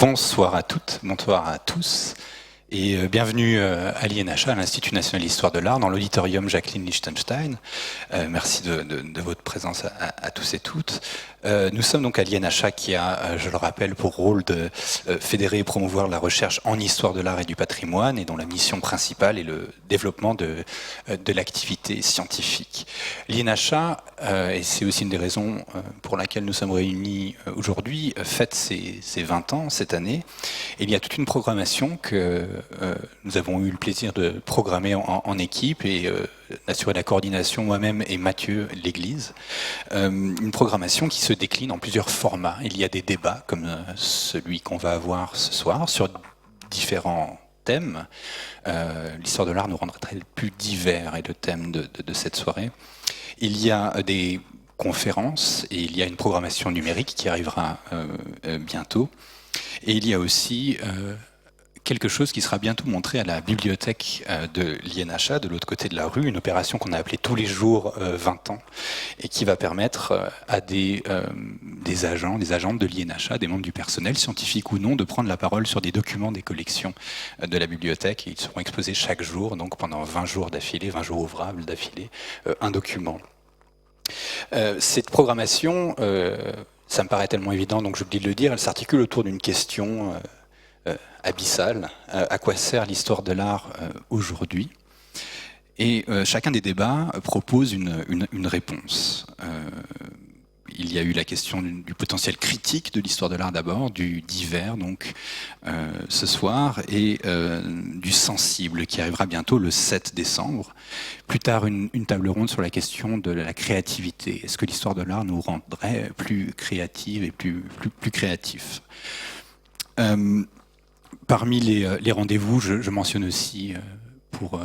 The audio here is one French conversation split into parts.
Bonsoir à toutes, bonsoir à tous, et bienvenue à l'INHA, à l'Institut National d'Histoire de l'Art, dans l'auditorium Jacqueline Lichtenstein. Merci de votre présence à tous et toutes. Nous sommes donc à l'INHA qui a, je le rappelle, pour rôle de fédérer et promouvoir la recherche en histoire de l'art et du patrimoine, et dont la mission principale est le développement de l'activité scientifique. L'INHA, et c'est aussi une des raisons pour laquelle nous sommes réunis aujourd'hui, fête ses 20 ans cette année. Et il y a toute une programmation que nous avons eu le plaisir de programmer en équipe et d'assurer la coordination moi-même et Mathieu L'Église. Une programmation qui se décline en plusieurs formats. Il y a des débats comme celui qu'on va avoir ce soir sur différents thèmes. L'histoire de l'art nous rendrait très plus divers et le thème de cette soirée. Il y a des conférences et il y a une programmation numérique qui arrivera bientôt. Et il y a aussi quelque chose qui sera bientôt montré à la bibliothèque de l'INHA, de l'autre côté de la rue, une opération qu'on a appelée tous les jours 20 ans, et qui va permettre à des agents, des agentes de l'INHA, des membres du personnel, scientifique ou non, de prendre la parole sur des documents des collections de la bibliothèque, et ils seront exposés chaque jour, donc pendant 20 jours d'affilée, 20 jours ouvrables d'affilée, un document. Cette programmation, ça me paraît tellement évident, donc j'oublie de le dire, elle s'articule autour d'une question abyssale. À quoi sert l'histoire de l'art aujourd'hui? Et chacun des débats propose une réponse. Il y a eu la question du potentiel critique de l'histoire de l'art d'abord, du divers donc ce soir, et du sensible qui arrivera bientôt le 7 décembre. Plus tard, une table ronde sur la question de la créativité. Est-ce que l'histoire de l'art nous rendrait plus créatifs et plus créatifs? Parmi les rendez-vous, je mentionne aussi, pour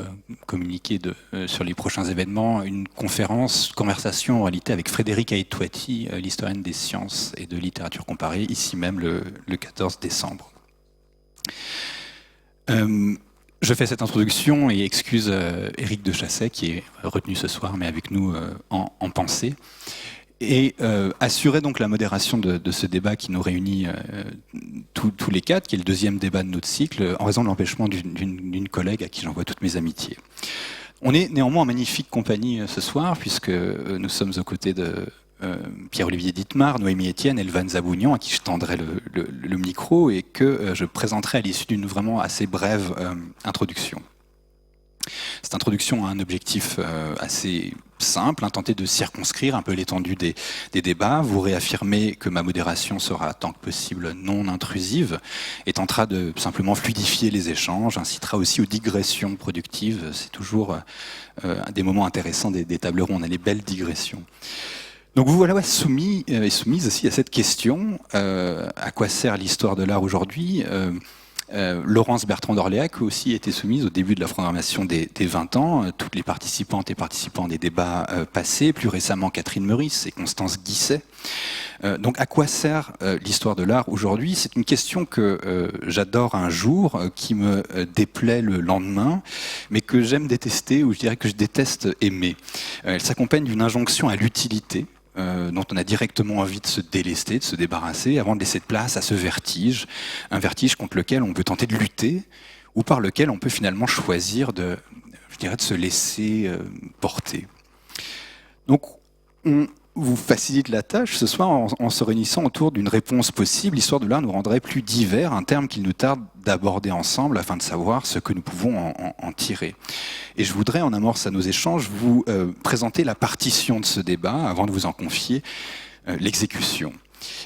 communiquer sur les prochains événements, une conversation en réalité avec Frédéric Aïtouati, l'historienne des sciences et de littérature comparée, ici même le 14 décembre. Je fais cette introduction et excuse Éric de Chasset, qui est retenu ce soir, mais avec nous en pensée. Et assurer donc la modération de ce débat qui nous réunit tous les quatre, qui est le deuxième débat de notre cycle, en raison de l'empêchement d'une collègue à qui j'envoie toutes mes amitiés. On est néanmoins en magnifique compagnie ce soir, puisque nous sommes aux côtés de Pierre-Olivier Dittmar, Noémie Etienne et Elvan Zabougnan, à qui je tendrai le micro et que je présenterai à l'issue d'une vraiment assez brève introduction. Cette introduction a un objectif assez simple, tenter de circonscrire un peu l'étendue des débats, vous réaffirmer que ma modération sera tant que possible non intrusive et tentera de simplement fluidifier les échanges, incitera aussi aux digressions productives. C'est toujours des moments intéressants des tables rondes, les belles digressions. Donc vous voilà soumis et soumises aussi à cette question, à quoi sert l'histoire de l'art aujourd'hui? Laurence Bertrand d'Orléac aussi était soumise au début de la programmation des 20 ans, toutes les participantes et participants des débats passés, plus récemment Catherine Meurice et Constance Guisset. Donc à quoi sert l'histoire de l'art aujourd'hui? C'est une question que j'adore un jour, qui me déplaît le lendemain, mais que j'aime détester, ou je dirais que je déteste aimer. Elle s'accompagne d'une injonction à l'utilité, dont on a directement envie de se délester, de se débarrasser, avant de laisser de place à ce vertige, un vertige contre lequel on peut tenter de lutter, ou par lequel on peut finalement choisir de se laisser porter. Donc, on vous facilite la tâche ce soir en se réunissant autour d'une réponse possible. L'histoire de l'art nous rendrait plus divers, un terme qu'il nous tarde d'aborder ensemble afin de savoir ce que nous pouvons en tirer. Et je voudrais, en amorce à nos échanges, vous présenter la partition de ce débat avant de vous en confier l'exécution.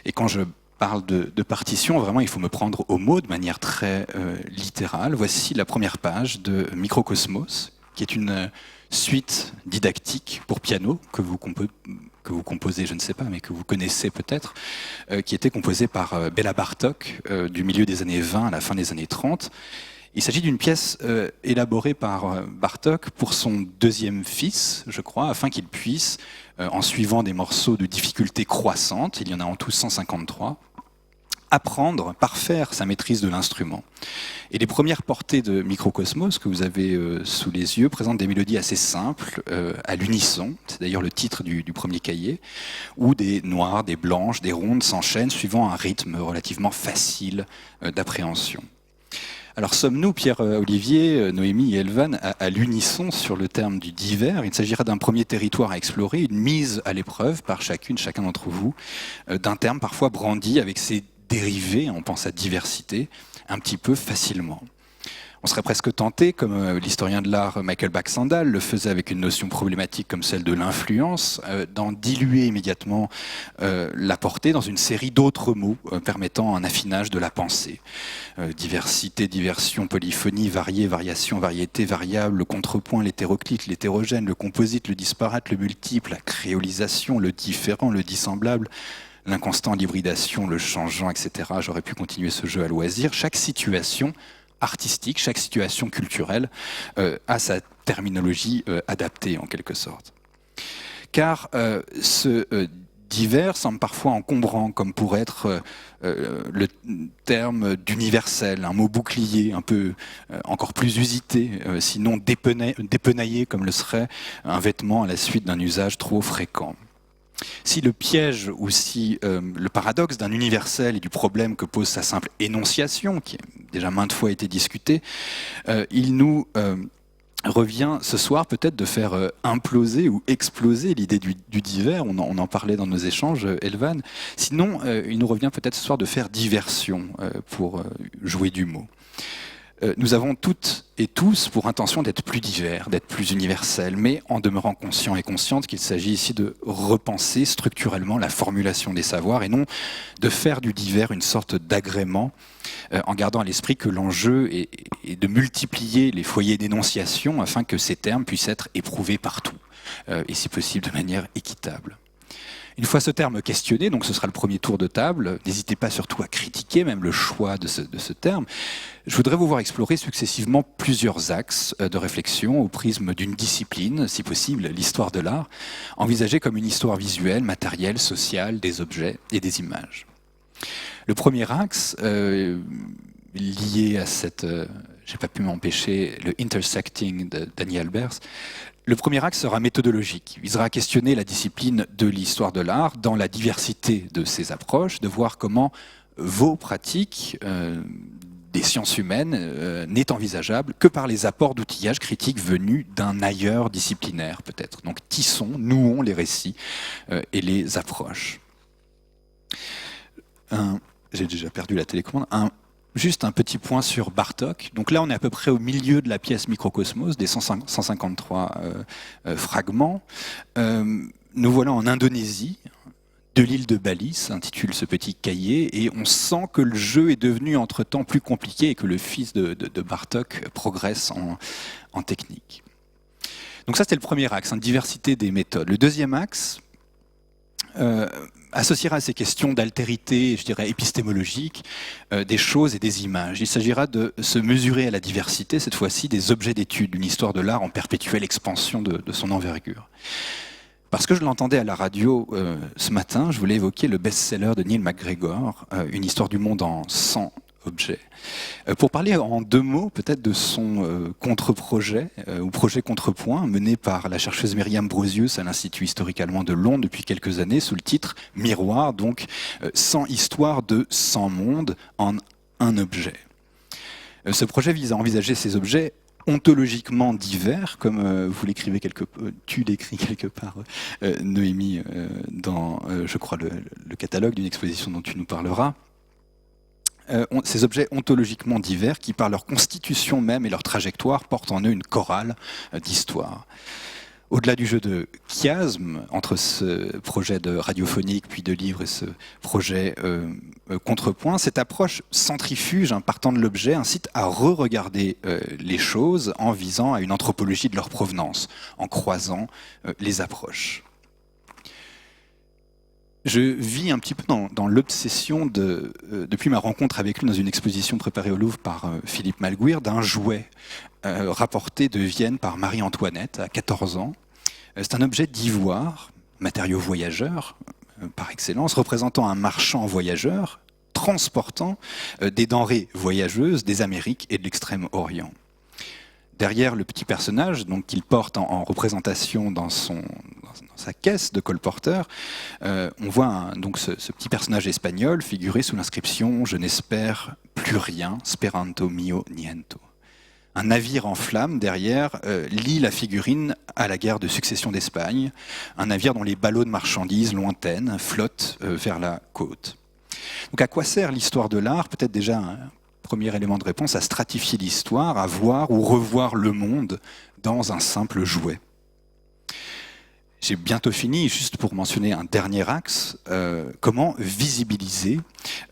Et quand je parle de partition, vraiment, il faut me prendre au mot de manière très littérale. Voici la première page de Microcosmos, qui est une suite didactique pour piano que vous composez, je ne sais pas, mais que vous connaissez peut-être, qui était composée par Béla Bartók du milieu des années 20 à la fin des années 30. Il s'agit d'une pièce élaborée par Bartók pour son deuxième fils, je crois, afin qu'il puisse, en suivant des morceaux de difficulté croissante, il y en a en tout 153, apprendre, parfaire sa maîtrise de l'instrument. Et les premières portées de Microcosmos que vous avez sous les yeux présentent des mélodies assez simples, à l'unisson, c'est d'ailleurs le titre du premier cahier, où des noires, des blanches, des rondes s'enchaînent suivant un rythme relativement facile d'appréhension. Alors sommes-nous, Pierre-Olivier, Noémie et Elvan, à l'unisson sur le terme du divers? Il s'agira d'un premier territoire à explorer, une mise à l'épreuve par chacun d'entre vous, d'un terme parfois brandi avec ses dérivés, on pense à diversité, un petit peu facilement. On serait presque tenté, comme l'historien de l'art Michael Baxandall le faisait avec une notion problématique comme celle de l'influence, d'en diluer immédiatement la portée dans une série d'autres mots permettant un affinage de la pensée. Diversité, diversion, polyphonie, varié, variation, variété, variable, le contrepoint, l'hétéroclite, l'hétérogène, le composite, le disparate, le multiple, la créolisation, le différent, le dissemblable, l'inconstant, l'hybridation, le changeant, etc. J'aurais pu continuer ce jeu à loisir. Chaque situation artistique, chaque situation culturelle a sa terminologie adaptée en quelque sorte. Car ce divers semble parfois encombrant, comme pourrait être le terme d'universel, un mot bouclier, un peu encore plus usité, sinon dépenaillé comme le serait un vêtement à la suite d'un usage trop fréquent. Si le piège ou si le paradoxe d'un universel et du problème que pose sa simple énonciation, qui a déjà maintes fois été discuté, il nous revient ce soir peut-être de faire imploser ou exploser l'idée du divers, on en parlait dans nos échanges, Elvan. Sinon, il nous revient peut-être ce soir de faire diversion, pour jouer du mot. Nous avons toutes et tous pour intention d'être plus divers, d'être plus universels, mais en demeurant conscients et conscientes qu'il s'agit ici de repenser structurellement la formulation des savoirs et non de faire du divers une sorte d'agrément, en gardant à l'esprit que l'enjeu est de multiplier les foyers d'énonciation afin que ces termes puissent être éprouvés partout, et si possible de manière équitable. Une fois ce terme questionné, donc ce sera le premier tour de table, n'hésitez pas surtout à critiquer même le choix de ce terme, je voudrais vous voir explorer successivement plusieurs axes de réflexion au prisme d'une discipline, si possible l'histoire de l'art, envisagée comme une histoire visuelle, matérielle, sociale, des objets et des images. Le premier axe, lié à cette... j'ai pas pu m'empêcher, le intersecting de Daniel Albers. Le premier axe sera méthodologique. Il visera à questionner la discipline de l'histoire de l'art dans la diversité de ses approches, de voir comment vos pratiques des sciences humaines n'est envisageable que par les apports d'outillage critique venus d'un ailleurs disciplinaire peut-être. Donc tissons, nouons les récits et les approches. J'ai déjà perdu la télécommande. Juste un petit point sur Bartók. Donc là, on est à peu près au milieu de la pièce Microcosmos, des 153 fragments. Nous voilà en Indonésie, de l'île de Bali, s'intitule ce petit cahier, et on sent que le jeu est devenu entre-temps plus compliqué et que le fils de Bartók progresse en technique. Donc ça, c'était le premier axe, diversité des méthodes. Le deuxième axe associera à ces questions d'altérité, je dirais épistémologique, des choses et des images. Il s'agira de se mesurer à la diversité, cette fois-ci, des objets d'étude d'une histoire de l'art en perpétuelle expansion de son envergure. Parce que je l'entendais à la radio ce matin, je voulais évoquer le best-seller de Neil MacGregor, Une histoire du monde en 100 objets. Pour parler en deux mots peut-être de son contre-projet ou projet contrepoint mené par la chercheuse Myriam Brosius à l'Institut historique allemand de Londres depuis quelques années sous le titre Miroir, donc 100 histoires de 100 mondes en un objet. Ce projet vise à envisager ces objets ontologiquement divers, comme vous l'écrivez tu l'écris quelque part, Noémie, dans, je crois, le catalogue d'une exposition dont tu nous parleras. Ces objets ontologiquement divers qui, par leur constitution même et leur trajectoire, portent en eux une chorale d'histoire. Au-delà du jeu de chiasme entre ce projet de radiophonique puis de livre et ce projet contrepoint, cette approche centrifuge partant de l'objet incite à re-regarder les choses en visant à une anthropologie de leur provenance, en croisant les approches. Je vis un petit peu dans l'obsession depuis ma rencontre avec lui dans une exposition préparée au Louvre par Philippe Malguir, d'un jouet rapporté de Vienne par Marie-Antoinette à 14 ans. C'est un objet d'ivoire, matériau voyageur par excellence, représentant un marchand voyageur, transportant des denrées voyageuses des Amériques et de l'Extrême-Orient. Derrière le petit personnage, donc qu'il porte en représentation dans sa caisse de colporteur, on voit donc ce petit personnage espagnol figuré sous l'inscription « Je n'espère plus rien, speranto mio niento ». Un navire en flammes derrière lie la figurine à la guerre de succession d'Espagne, un navire dont les ballots de marchandises lointaines flottent vers la côte. Donc à quoi sert l'histoire de l'art? Peut-être déjà un premier élément de réponse, à stratifier l'histoire, à voir ou revoir le monde dans un simple jouet. J'ai bientôt fini, juste pour mentionner un dernier axe, comment visibiliser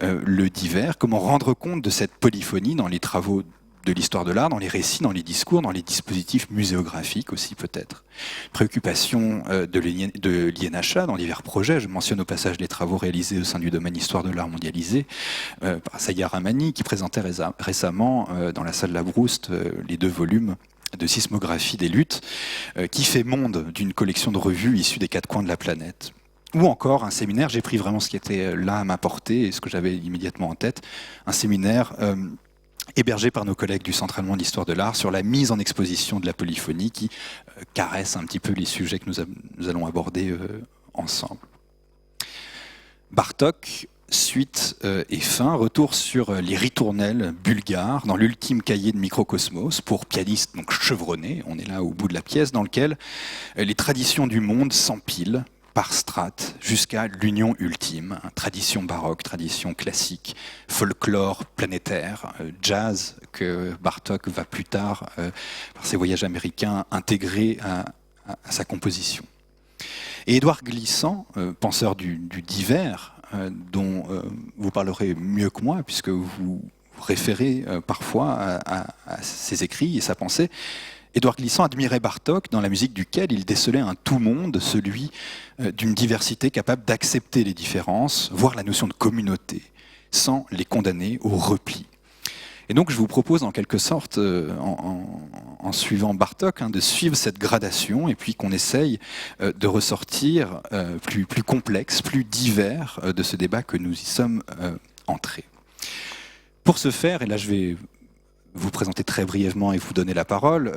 le divers, comment rendre compte de cette polyphonie dans les travaux de l'histoire de l'art, dans les récits, dans les discours, dans les dispositifs muséographiques aussi peut-être. Préoccupation de l'INHA dans divers projets. Je mentionne au passage les travaux réalisés au sein du domaine Histoire de l'art mondialisé par Saïa Rahmani, qui présentait récemment dans la salle Labrouste les 2 volumes de sismographie des luttes, qui fait monde d'une collection de revues issues des 4 coins de la planète. Ou encore un séminaire, j'ai pris vraiment ce qui était là à ma portée et ce que j'avais immédiatement en tête, un séminaire hébergé par nos collègues du Centre allemand d'histoire de l'art sur la mise en exposition de la polyphonie qui caresse un petit peu les sujets que nous allons aborder ensemble. Bartók, suite et fin, retour sur les ritournelles bulgares dans l'ultime cahier de Microcosmos pour pianistes donc chevronnés, on est là au bout de la pièce, dans lequel les traditions du monde s'empilent par strates jusqu'à l'union ultime, tradition baroque, tradition classique, folklore planétaire, jazz que Bartók va plus tard, par ses voyages américains, intégrer à sa composition. Et Édouard Glissant, penseur du divers, dont vous parlerez mieux que moi, puisque vous référez parfois à ses écrits et sa pensée, Édouard Glissant admirait Bartók dans la musique duquel il décelait un tout-monde, celui d'une diversité capable d'accepter les différences, voire la notion de communauté, sans les condamner au repli. Et donc je vous propose en quelque sorte, en suivant Bartók, de suivre cette gradation et puis qu'on essaye de ressortir plus complexe, plus divers de ce débat que nous y sommes entrés. Pour ce faire, et là je vais vous présenter très brièvement et vous donner la parole.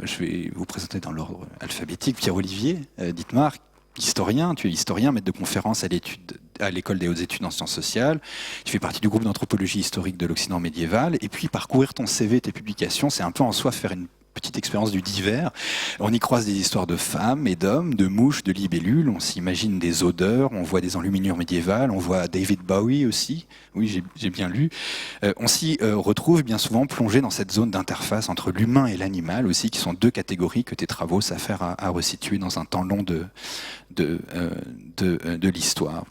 Je vais vous présenter dans l'ordre alphabétique. Pierre-Olivier Dittmar, historien, tu es historien, maître de conférence à l'École des hautes études en sciences sociales. Tu fais partie du groupe d'anthropologie historique de l'Occident médiéval. Et puis parcourir ton CV et tes publications, c'est un peu en soi faire une petite expérience du divers. On y croise des histoires de femmes et d'hommes, de mouches, de libellules, on s'imagine des odeurs, on voit des enluminures médiévales, on voit David Bowie aussi, oui j'ai bien lu. On s'y retrouve bien souvent plongé dans cette zone d'interface entre l'humain et l'animal aussi, qui sont 2 catégories que tes travaux s'affairent à resituer dans un temps long de l'histoire.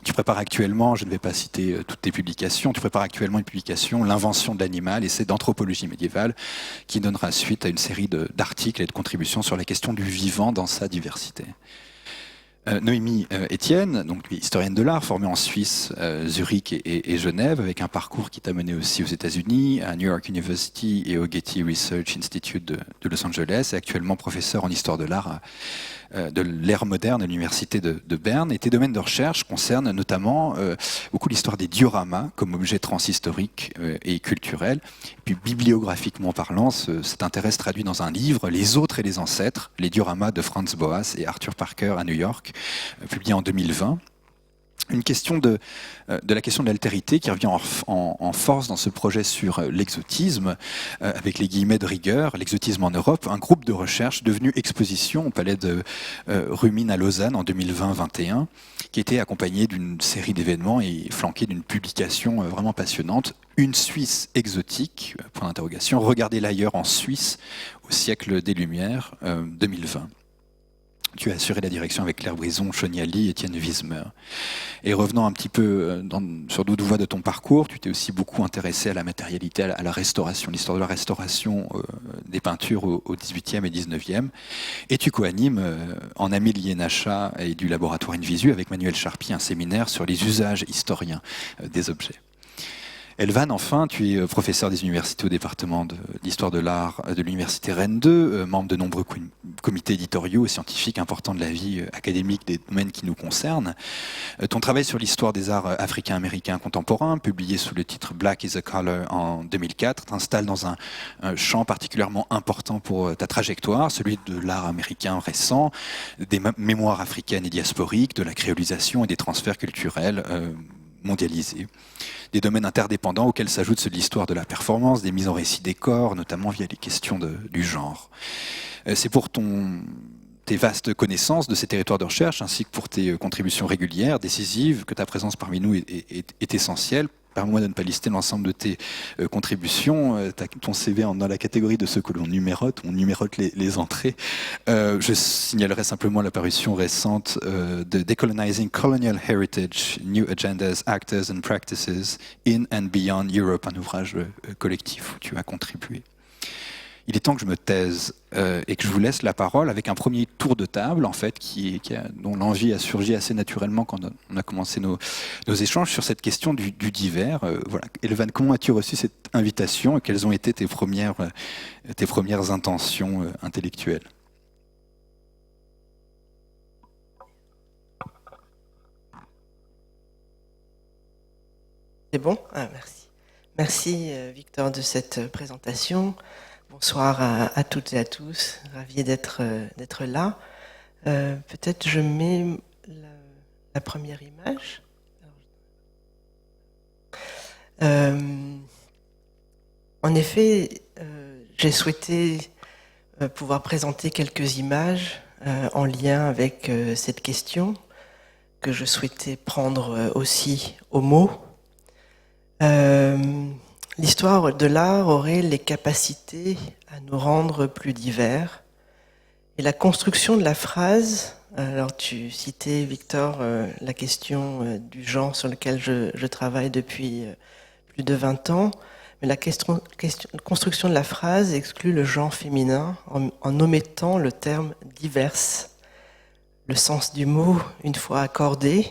Tu prépares actuellement, je ne vais pas citer toutes tes publications, tu prépares actuellement une publication, L'invention de l'animal, essai d'anthropologie médiévale, qui donnera suite à une série d'articles et de contributions sur la question du vivant dans sa diversité. Noémie Etienne, donc historienne de l'art, formée en Suisse, Zurich et Genève, avec un parcours qui t'a mené aussi aux États-Unis, à New York University et au Getty Research Institute de Los Angeles, et actuellement professeur en histoire de l'art de l'ère moderne à l'université de Berne. Et tes domaines de recherche concernent notamment beaucoup l'histoire des dioramas comme objet transhistorique et culturel. Et puis bibliographiquement parlant, cet intérêt se traduit dans un livre, Les autres et les ancêtres, les dioramas de Franz Boas et Arthur Parker à New York, publié en 2020. Une question de la question de l'altérité qui revient en force dans ce projet sur l'exotisme, avec les guillemets de rigueur, l'exotisme en Europe, un groupe de recherche devenu exposition au Palais de Rumine à Lausanne en 2020-21, qui était accompagné d'une série d'événements et flanqué d'une publication vraiment passionnante, Une Suisse exotique, point d'interrogation, regardez l'ailleurs en Suisse au siècle des Lumières, 2020. Tu as assuré la direction avec Claire Brison, Choniali et Étienne Wismer. Et revenant un petit peu sur d'autres voies de ton parcours, tu t'es aussi beaucoup intéressé à la matérialité, à la restauration, l'histoire de la restauration des peintures au XVIIIe et XIXe. Et tu co-animes, en ami de l'INHA et du laboratoire Invisu, avec Manuel Charpie, un séminaire sur les usages historiens des objets. Elvan, enfin, tu es professeur des universités au département d'histoire de l'art de l'université Rennes 2, membre de nombreux comités éditoriaux et scientifiques importants de la vie académique des domaines qui nous concernent. Ton travail sur l'histoire des arts africains-américains contemporains, publié sous le titre Black is a Color en 2004, t'installe dans un champ particulièrement important pour ta trajectoire, celui de l'art américain récent, des mémoires africaines et diasporiques, de la créolisation et des transferts culturels mondialisés. Des domaines interdépendants auxquels s'ajoute ceux de l'histoire de la performance, des mises en récit des corps, notamment via les questions du genre. C'est pour tes vastes connaissances de ces territoires de recherche, ainsi que pour tes contributions régulières, décisives, que ta présence parmi nous est essentielle. Permets-moi de ne pas lister l'ensemble de tes contributions. Ton CV dans la catégorie de ceux que l'on numérote. On numérote les entrées. Je signalerai simplement la parution récente de Decolonizing Colonial Heritage, New Agendas, Actors and Practices in and Beyond Europe, un ouvrage collectif où tu as contribué. Il est temps que je me taise et que je vous laisse la parole avec un premier tour de table, en fait, dont l'envie a surgi assez naturellement quand on a commencé nos échanges sur cette question du divers. Voilà. Elvan, comment as-tu reçu cette invitation et quelles ont été tes premières intentions intellectuelles ? C'est bon ? Merci. Merci Victor de cette présentation. Bonsoir à toutes et à tous, ravi d'être là. Peut-être je mets la première image. En effet, j'ai souhaité pouvoir présenter quelques images en lien avec cette question que je souhaitais prendre aussi au mot. L'histoire de l'art aurait les capacités à nous rendre plus divers. Et la construction de la phrase, alors tu citais, Victor, la question du genre sur lequel je travaille depuis plus de 20 ans, mais la construction de la phrase exclut le genre féminin en omettant le terme « divers ». Le sens du mot, une fois accordé,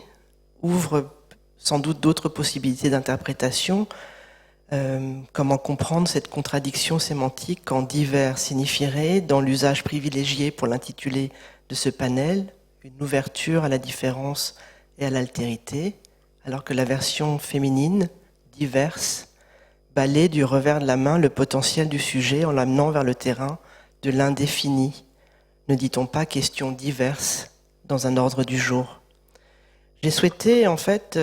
ouvre sans doute d'autres possibilités d'interprétation. Comment comprendre cette contradiction sémantique quand divers signifierait, dans l'usage privilégié pour l'intitulé de ce panel, une ouverture à la différence et à l'altérité, alors que la version féminine, diverse, balaie du revers de la main le potentiel du sujet en l'amenant vers le terrain de l'indéfini. Ne dit-on pas question diverse dans un ordre du jour ? J'ai souhaité en fait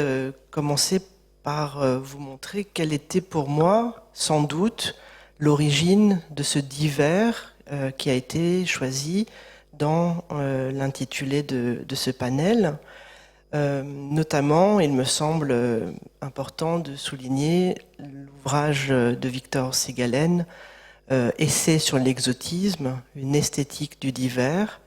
commencer par vous montrer quelle était pour moi, sans doute, l'origine de ce divers qui a été choisi dans l'intitulé de ce panel. Notamment, il me semble important de souligner l'ouvrage de Victor Segalen, Essai sur l'exotisme, une esthétique du divers,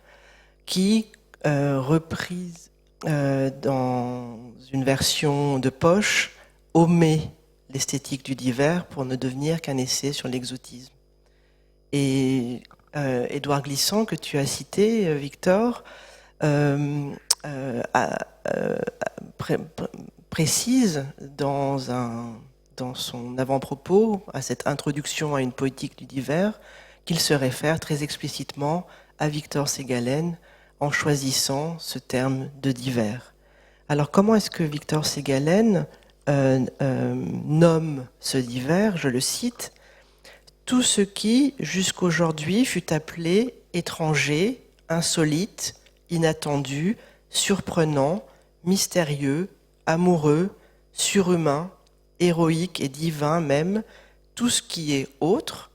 qui, reprise dans une version de poche, omet l'esthétique du divers pour ne devenir qu'un essai sur l'exotisme. Et Édouard Glissant, que tu as cité, Victor, précise dans son avant-propos, à cette introduction à une poétique du divers, qu'il se réfère très explicitement à Victor Segalen en choisissant ce terme de divers. Alors comment est-ce que Victor Segalen nomme ce divers, je le cite, « tout ce qui, jusqu'aujourd'hui, fut appelé étranger, insolite, inattendu, surprenant, mystérieux, amoureux, surhumain, héroïque et divin même, tout ce qui est autre,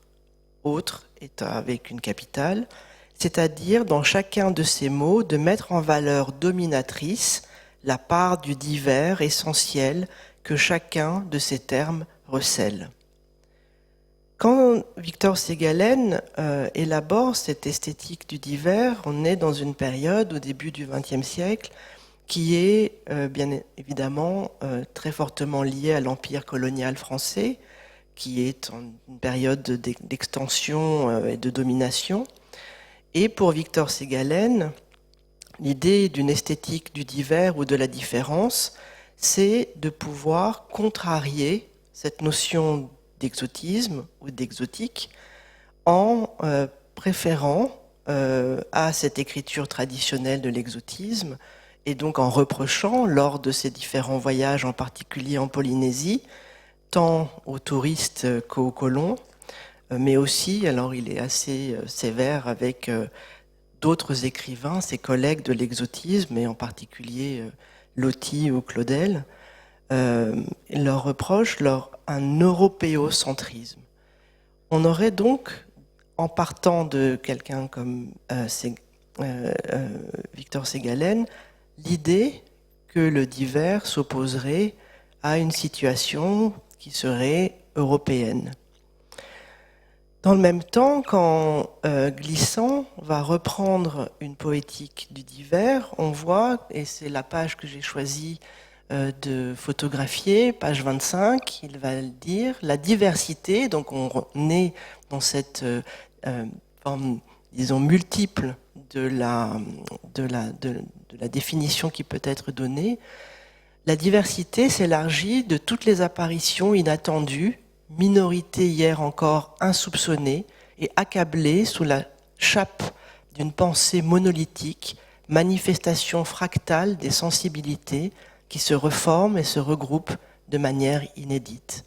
autre est avec une capitale, c'est-à-dire dans chacun de ces mots de mettre en valeur dominatrice la part du divers essentiel que chacun de ces termes recèle. » Quand Victor Segalen élabore cette esthétique du divers, on est dans une période au début du XXe siècle qui est bien évidemment très fortement liée à l'empire colonial français, qui est en une période d'extension et de domination. Et pour Victor Segalen, l'idée d'une esthétique du divers ou de la différence, c'est de pouvoir contrarier cette notion d'exotisme ou d'exotique en préférant à cette écriture traditionnelle de l'exotisme, et donc en reprochant, lors de ses différents voyages, en particulier en Polynésie, tant aux touristes qu'aux colons, mais aussi, alors il est assez sévère avec d'autres écrivains, ses collègues de l'exotisme, et en particulier Loti ou Claudel, leur reproche un européocentrisme. On aurait donc, en partant de quelqu'un comme Victor Segalen, l'idée que le divers s'opposerait à une situation qui serait européenne. Dans le même temps, quand Glissant va reprendre une poétique du divers, on voit, et c'est la page que j'ai choisie de photographier, page 25, il va le dire, la diversité, donc on est dans cette forme, disons, multiple de la définition qui peut être donnée. La diversité s'élargit de toutes les apparitions inattendues, minorités hier encore insoupçonnées et accablées sous la chape d'une pensée monolithique, manifestation fractale des sensibilités qui se reforment et se regroupent de manière inédite.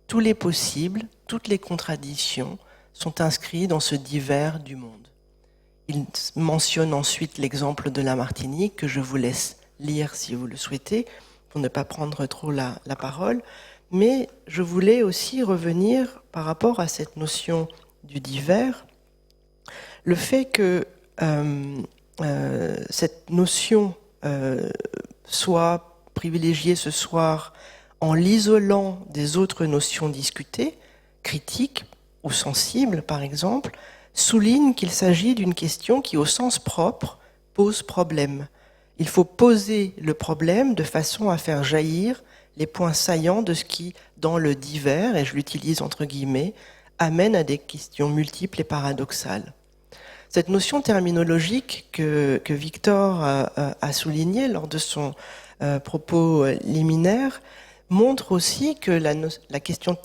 Tous les possibles, toutes les contradictions sont inscrits dans ce divers du monde. Il mentionne ensuite l'exemple de la Martinique, que je vous laisse lire si vous le souhaitez, pour ne pas prendre trop la parole. Mais je voulais aussi revenir par rapport à cette notion du divers, le fait que cette notion soit privilégiée ce soir en l'isolant des autres notions discutées, critiques ou sensibles par exemple, souligne qu'il s'agit d'une question qui, au sens propre, pose problème. Il faut poser le problème de façon à faire jaillir les points saillants de ce qui, dans le divers, et je l'utilise entre guillemets, amène à des questions multiples et paradoxales. Cette notion terminologique que Victor a soulignée lors de son propos liminaire montre aussi que la question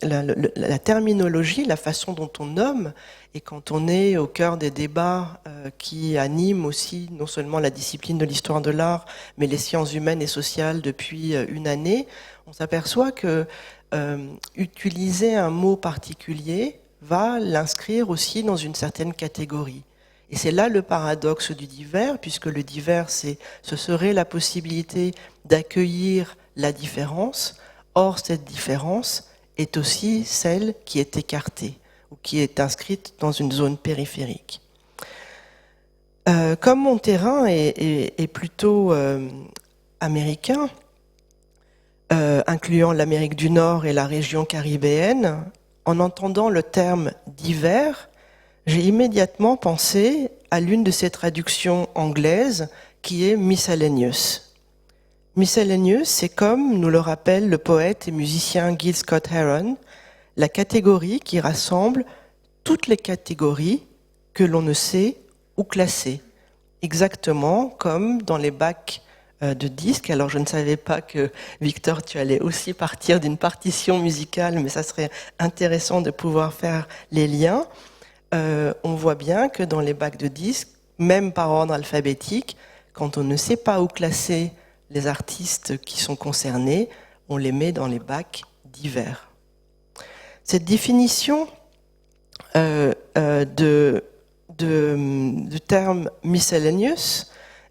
la terminologie, la façon dont on nomme, et quand on est au cœur des débats qui animent aussi non seulement la discipline de l'histoire de l'art, mais les sciences humaines et sociales depuis une année, on s'aperçoit que utiliser un mot particulier va l'inscrire aussi dans une certaine catégorie. Et c'est là le paradoxe du divers, puisque le divers, ce serait la possibilité d'accueillir la différence. Or, cette différence est aussi celle qui est écartée ou qui est inscrite dans une zone périphérique. Comme mon terrain est plutôt américain, incluant l'Amérique du Nord et la région caribéenne, en entendant le terme divers, j'ai immédiatement pensé à l'une de ces traductions anglaises qui est miscellaneous. Miscellaneous, c'est comme nous le rappelle le poète et musicien Gil Scott-Heron, la catégorie qui rassemble toutes les catégories que l'on ne sait où classer, exactement comme dans les bacs de disques. Alors je ne savais pas que, Victor, tu allais aussi partir d'une partition musicale, mais ça serait intéressant de pouvoir faire les liens. On voit bien que dans les bacs de disques, même par ordre alphabétique, quand on ne sait pas où classer les artistes qui sont concernés, on les met dans les bacs divers. Cette définition du terme miscellaneous,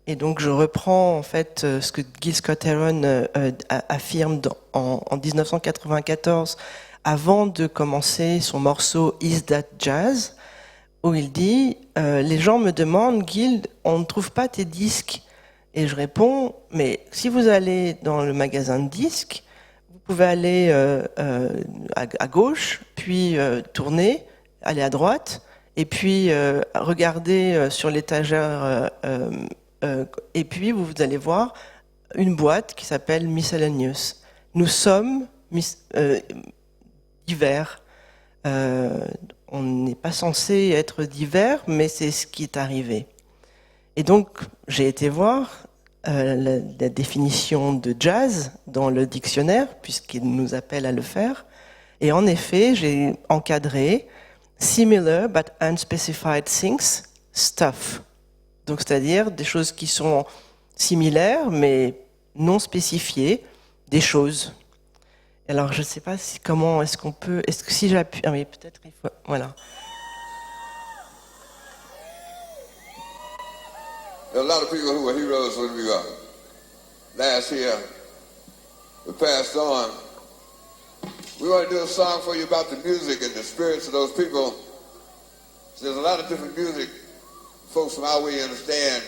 et donc je reprends en fait ce que Gil Scott-Heron affirme en 1994 avant de commencer son morceau Is That Jazz, où il dit les gens me demandent, Gil, on ne trouve pas tes disques. Et je réponds, mais si vous allez dans le magasin de disques, vous pouvez aller à gauche, puis tourner, aller à droite, et puis regarder sur l'étagère, et puis vous allez voir une boîte qui s'appelle Miscellaneous. Nous sommes divers. On n'est pas censé être divers, mais c'est ce qui est arrivé. Et donc, j'ai été voir la définition de jazz dans le dictionnaire, puisqu'il nous appelle à le faire. Et en effet, j'ai encadré similar but unspecified things, stuff. Donc, c'est-à-dire des choses qui sont similaires mais non spécifiées, des choses. Alors, je ne sais pas comment est-ce qu'on peut. Est-ce que si j'appuie. Ah oui, peut-être il faut. Voilà. There are a lot of people who were heroes when we were last year. We passed on. We want to do a song for you about the music and the spirits of those people. So there's a lot of different music folks from our way understand.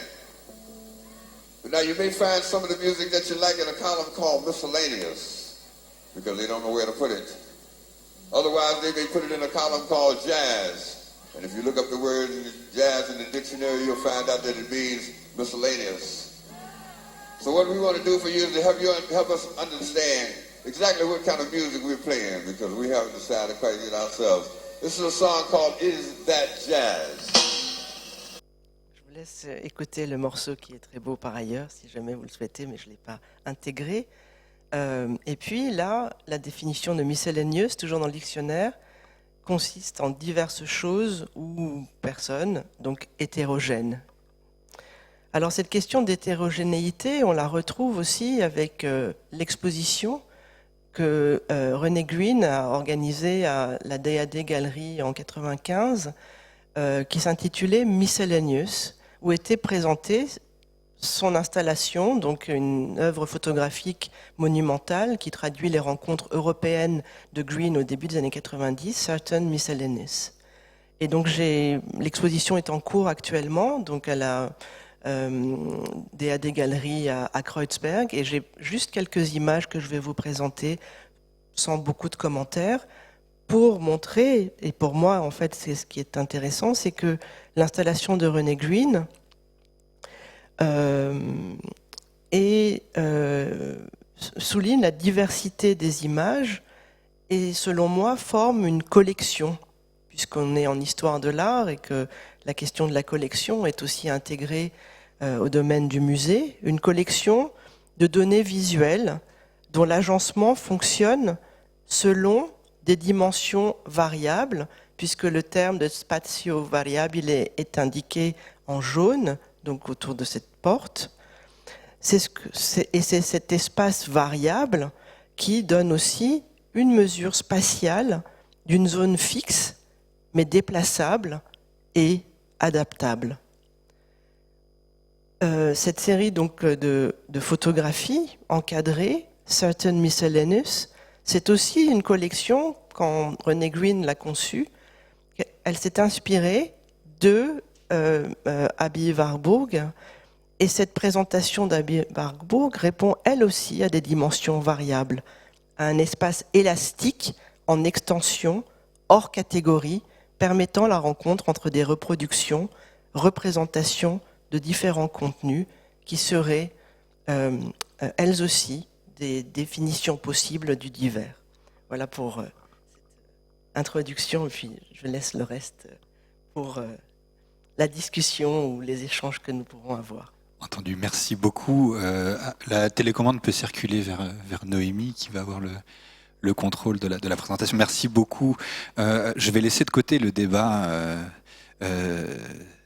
But now you may find some of the music that you like in a column called miscellaneous because they don't know where to put it. Otherwise, they may put it in a column called jazz. And if you look up the word jazz in the dictionary, you'll find out that it means miscellaneous. So what we want to do for you is to help us understand exactly what kind of music we're playing because we haven't decided quite yet ourselves. This is a song called Is That Jazz? Je vous laisse écouter le morceau qui est très beau par ailleurs, si jamais vous le souhaitez, mais je ne l'ai pas intégré. Et puis là, la définition de miscellaneous, toujours dans le dictionnaire, consiste en diverses choses ou personnes, donc hétérogènes. Alors cette question d'hétérogénéité, on la retrouve aussi avec l'exposition que René Green a organisée à la DAD Gallery en 1995, qui s'intitulait Miscellaneous, où était présentée son installation, donc une œuvre photographique monumentale qui traduit les rencontres européennes de Green au début des années 90, Certain Miscellaneous. Et donc l'exposition est en cours actuellement, donc à la DAD Gallery à Kreuzberg, et j'ai juste quelques images que je vais vous présenter sans beaucoup de commentaires pour montrer, et pour moi en fait c'est ce qui est intéressant, c'est que l'installation de René Green souligne la diversité des images et selon moi forme une collection, puisqu'on est en histoire de l'art et que la question de la collection est aussi intégrée au domaine du musée, une collection de données visuelles dont l'agencement fonctionne selon des dimensions variables, puisque le terme de spatio variabile est indiqué en jaune, donc autour de cette porte. C'est cet espace variable qui donne aussi une mesure spatiale d'une zone fixe, mais déplaçable et adaptable. Cette série donc de photographies encadrées, Certain Miscellaneous, c'est aussi une collection, quand René Green l'a conçue, elle s'est inspirée de Aby Warburg, et cette présentation d'Aby Warburg répond elle aussi à des dimensions variables, à un espace élastique en extension, hors catégorie, permettant la rencontre entre des reproductions, représentations de différents contenus qui seraient elles aussi des définitions possibles du divers. Voilà pour cette introduction, et puis je laisse le reste pour la discussion ou les échanges que nous pourrons avoir. Entendu, merci beaucoup. La télécommande peut circuler vers Noémie qui va avoir le contrôle de la présentation. Merci beaucoup. Je vais laisser de côté le débat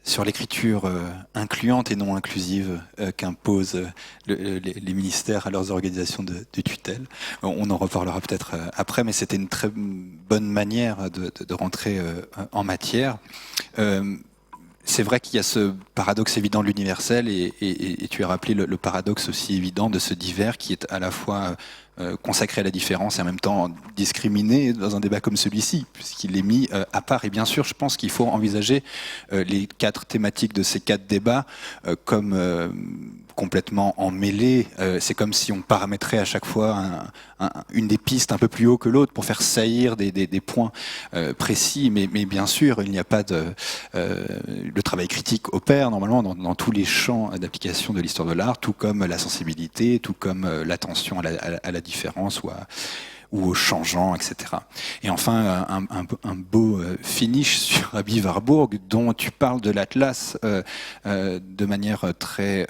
sur l'écriture incluante et non inclusive qu'imposent les ministères à leurs organisations de tutelle. On en reparlera peut-être après, mais c'était une très bonne manière de rentrer en matière. C'est vrai qu'il y a ce paradoxe évident de l'universel et tu as rappelé le paradoxe aussi évident de ce divers qui est à la fois consacré à la différence et en même temps discriminé dans un débat comme celui-ci, puisqu'il est mis à part. Et bien sûr, je pense qu'il faut envisager les 4 thématiques de ces 4 débats comme complètement emmêlés. C'est comme si on paramétrait à chaque fois une des pistes un peu plus haut que l'autre pour faire saillir des points précis. Mais bien sûr, il n'y a pas le travail critique opère normalement dans tous les champs d'application de l'histoire de l'art, tout comme la sensibilité, tout comme l'attention à la différence ou au changeant, etc. Et enfin, un beau finish sur Aby Warburg, dont tu parles de l'Atlas de manière très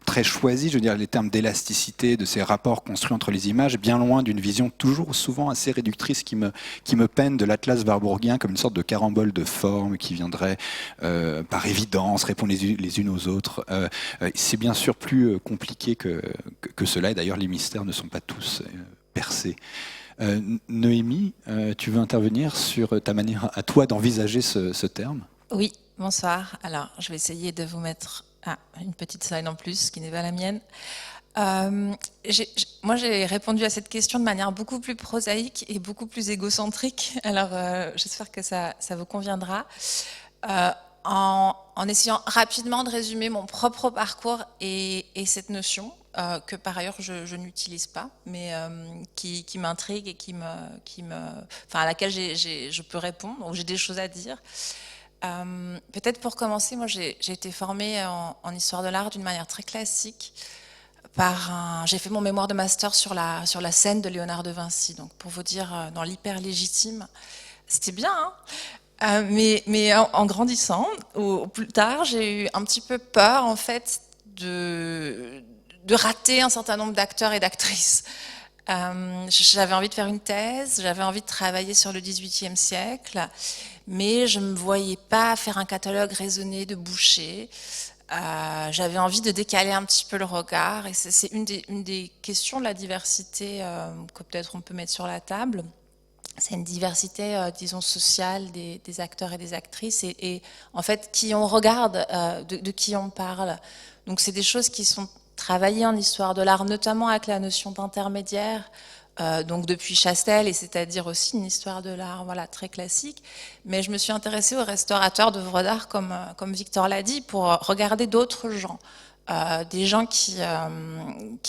très choisi, je veux dire, les termes d'élasticité, de ces rapports construits entre les images, bien loin d'une vision toujours souvent assez réductrice qui me peine de l'atlas warburgien comme une sorte de carambole de formes qui viendrait par évidence répondre les unes aux autres. C'est bien sûr plus compliqué que cela, et d'ailleurs les mystères ne sont pas tous percés. Noémie, tu veux intervenir sur ta manière à toi d'envisager ce terme ? Oui, bonsoir. Alors, je vais essayer de vous mettre une petite slide en plus, qui n'est pas la mienne. Moi, j'ai répondu à cette question de manière beaucoup plus prosaïque et beaucoup plus égocentrique. Alors, j'espère que ça vous conviendra. En essayant rapidement de résumer mon propre parcours et cette notion, que par ailleurs je n'utilise pas, mais qui m'intrigue et à laquelle je peux répondre, où j'ai des choses à dire. Peut-être pour commencer, moi j'ai été formée en histoire de l'art d'une manière très classique. J'ai fait mon mémoire de master sur la scène de Léonard de Vinci, donc pour vous dire, dans l'hyper légitime, c'était bien, hein, mais en grandissant, plus tard, j'ai eu un petit peu peur en fait de rater un certain nombre d'acteurs et d'actrices. J'avais envie de faire une thèse, j'avais envie de travailler sur le XVIIIe siècle, mais je ne me voyais pas faire un catalogue raisonné de Boucher. J'avais envie de décaler un petit peu le regard, et c'est une des questions de la diversité que peut-être on peut mettre sur la table. C'est une diversité, disons, sociale des acteurs et des actrices, et en fait, qui on regarde, de qui on parle. Donc c'est des choses qui sont travaillées en histoire de l'art, notamment avec la notion d'intermédiaire, donc depuis Chastel, et c'est-à-dire aussi une histoire de l'art, voilà, très classique. Mais je me suis intéressée aux restaurateurs d'œuvres d'art, comme Victor l'a dit, pour regarder d'autres gens. Des gens qui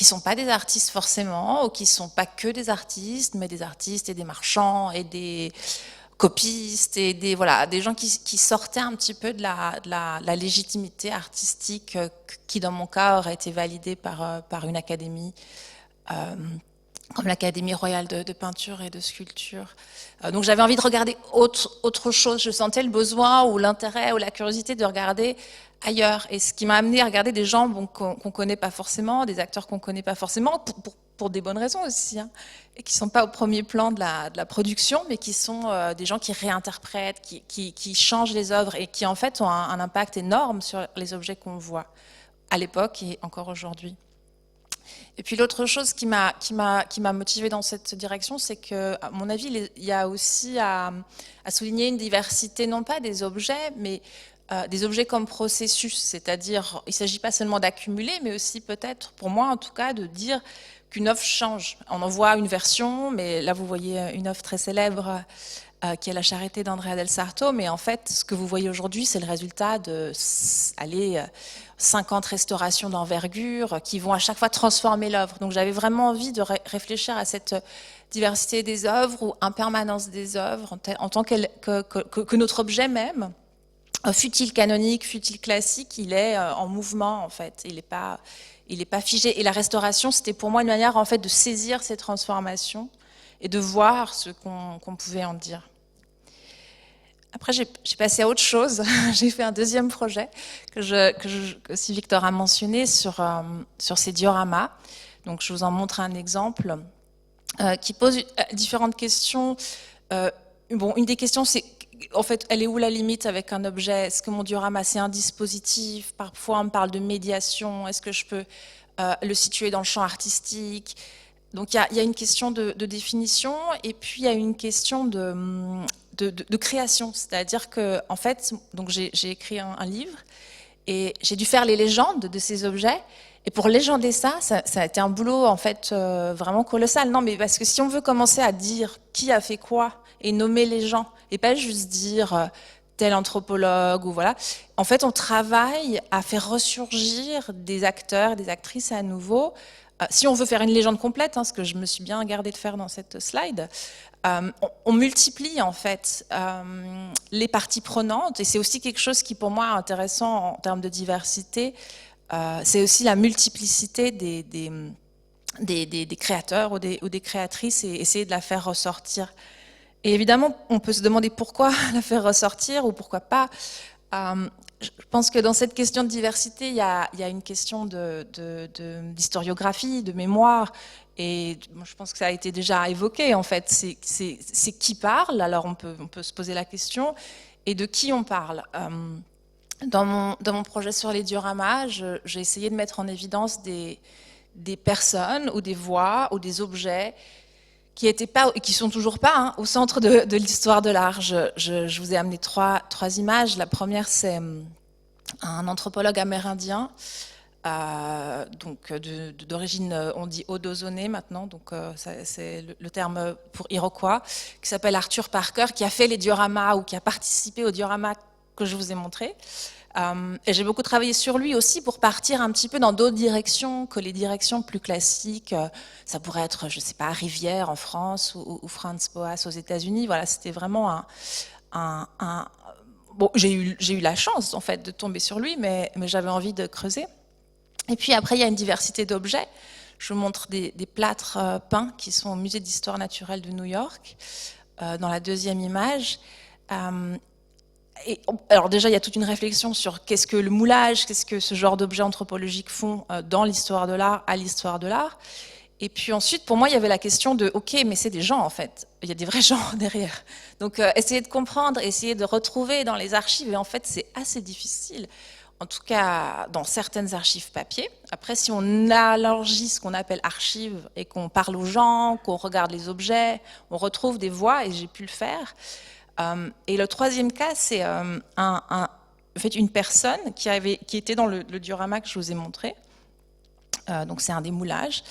sont pas des artistes forcément, ou qui sont pas que des artistes, mais des artistes et des marchands et des copistes et des gens qui sortaient un petit peu de la légitimité artistique qui dans mon cas aurait été validée par une académie comme l'Académie royale de peinture et de sculpture. Donc j'avais envie de regarder autre chose. Je sentais le besoin ou l'intérêt ou la curiosité de regarder ailleurs. Et ce qui m'a amené à regarder des gens qu'on connaît pas forcément, des acteurs qu'on connaît pas forcément, pour des bonnes raisons aussi, hein, et qui sont pas au premier plan de la production, mais qui sont des gens qui réinterprètent, qui changent les œuvres et qui en fait ont un impact énorme sur les objets qu'on voit à l'époque et encore aujourd'hui. Et puis l'autre chose qui m'a motivée dans cette direction, c'est que, à mon avis, il y a aussi à souligner une diversité, non pas des objets, mais des objets comme processus, c'est-à-dire, il ne s'agit pas seulement d'accumuler, mais aussi peut-être, pour moi en tout cas, de dire qu'une œuvre change. On en voit une version, mais là vous voyez une œuvre très célèbre qui est La Charité d'Andrea del Sarto, mais en fait, ce que vous voyez aujourd'hui, c'est le résultat de 50 restaurations d'envergure qui vont à chaque fois transformer l'œuvre. Donc j'avais vraiment envie de réfléchir à cette diversité des œuvres ou impermanence des œuvres en tant que notre objet même, fut-il canonique, fut-il classique, il est en mouvement en fait, il n'est pas figé. Et la restauration, c'était pour moi une manière en fait de saisir ces transformations et de voir ce qu'on pouvait en dire. Après, j'ai passé à autre chose. J'ai fait un deuxième projet que aussi Victor a mentionné sur ces dioramas. Donc, je vous en montre un exemple qui pose différentes questions. Une des questions, c'est en fait, elle est où la limite avec un objet? Est-ce que mon diorama, c'est un dispositif? Parfois, on me parle de médiation. Est-ce que je peux le situer dans le champ artistique? Donc, il y a une question de définition, et puis il y a une question de création. C'est-à-dire que, en fait, donc j'ai écrit un livre, et j'ai dû faire les légendes de ces objets. Et pour légender ça a été un boulot en fait vraiment colossal. Non, mais parce que si on veut commencer à dire qui a fait quoi et nommer les gens, et pas juste dire tel anthropologue ou voilà. En fait, on travaille à faire ressurgir des acteurs, des actrices à nouveau. Si on veut faire une légende complète, hein, ce que je me suis bien gardée de faire dans cette slide, on multiplie en fait les parties prenantes, et c'est aussi quelque chose qui pour moi est intéressant en termes de diversité. C'est aussi la multiplicité des créateurs ou des créatrices, et essayer de la faire ressortir. Et évidemment, on peut se demander pourquoi la faire ressortir ou pourquoi pas. Je pense que dans cette question de diversité, il y a une question d'historiographie, de mémoire, et je pense que ça a été déjà évoqué en fait. C'est qui parle, alors on peut se poser la question, et de qui on parle. Dans mon projet sur les dioramas, j'ai essayé de mettre en évidence des personnes ou des voix ou des objets qui étaient pas, et qui sont toujours pas au centre de l'histoire de l'art. Je vous ai amené trois images. La première, c'est un anthropologue amérindien, donc d'origine, on dit Haudozonais maintenant, donc c'est le terme pour Iroquois, qui s'appelle Arthur Parker, qui a fait les dioramas ou qui a participé aux dioramas que je vous ai montrés. Et j'ai beaucoup travaillé sur lui aussi pour partir un petit peu dans d'autres directions que les directions plus classiques. Ça pourrait être, je sais pas, Rivière en France ou Franz Boas aux États-Unis. Voilà, c'était vraiment bon, j'ai eu la chance en fait de tomber sur lui, mais j'avais envie de creuser. Et puis après, il y a une diversité d'objets. Je vous montre des plâtres peints qui sont au Musée d'histoire naturelle de New York, dans la deuxième image. Alors déjà, il y a toute une réflexion sur qu'est-ce que le moulage, qu'est-ce que ce genre d'objets anthropologiques font dans l'histoire de l'art, à l'histoire de l'art. Et puis ensuite, pour moi, il y avait la question de, ok, mais c'est des gens en fait, il y a des vrais gens derrière. Donc essayer de comprendre, essayer de retrouver dans les archives, et en fait c'est assez difficile, en tout cas dans certaines archives papier. Après, si on élargit ce qu'on appelle archives et qu'on parle aux gens, qu'on regarde les objets, on retrouve des voix, et j'ai pu le faire. Et le troisième cas, c'est en fait, une personne qui était dans le diorama que je vous ai montré. Donc c'est un des moulages.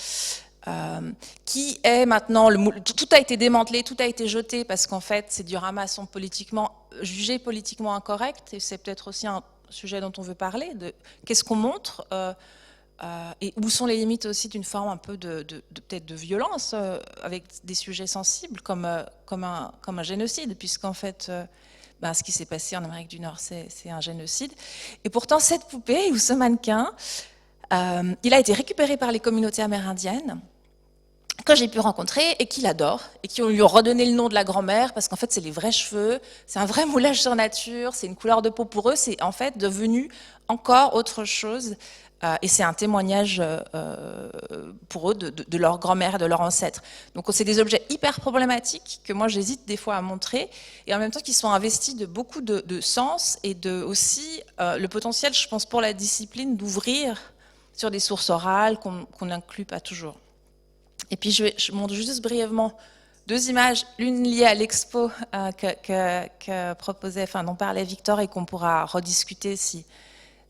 Qui est maintenant, tout a été démantelé, tout a été jeté parce qu'en fait ces dioramas sont jugés politiquement incorrects, et c'est peut-être aussi un sujet dont on veut parler, de qu'est-ce qu'on montre et où sont les limites aussi d'une forme un peu peut-être de violence avec des sujets sensibles comme un génocide, puisqu'en fait ce qui s'est passé en Amérique du Nord c'est un génocide. Et pourtant cette poupée ou ce mannequin, il a été récupéré par les communautés amérindiennes que j'ai pu rencontrer et qu'il adore, et qui lui ont redonné le nom de la grand-mère parce qu'en fait c'est les vrais cheveux, c'est un vrai moulage sur nature, c'est une couleur de peau pour eux, c'est en fait devenu encore autre chose, et c'est un témoignage pour eux de leur grand-mère, de leur ancêtre. Donc c'est des objets hyper problématiques que moi j'hésite des fois à montrer, et en même temps qui sont investis de beaucoup de sens et aussi le potentiel, je pense, pour la discipline d'ouvrir sur des sources orales qu'on n'inclut pas toujours. Et puis je montre juste brièvement deux images, l'une liée à l'expo que proposait, dont parlait Victor, et qu'on pourra rediscuter si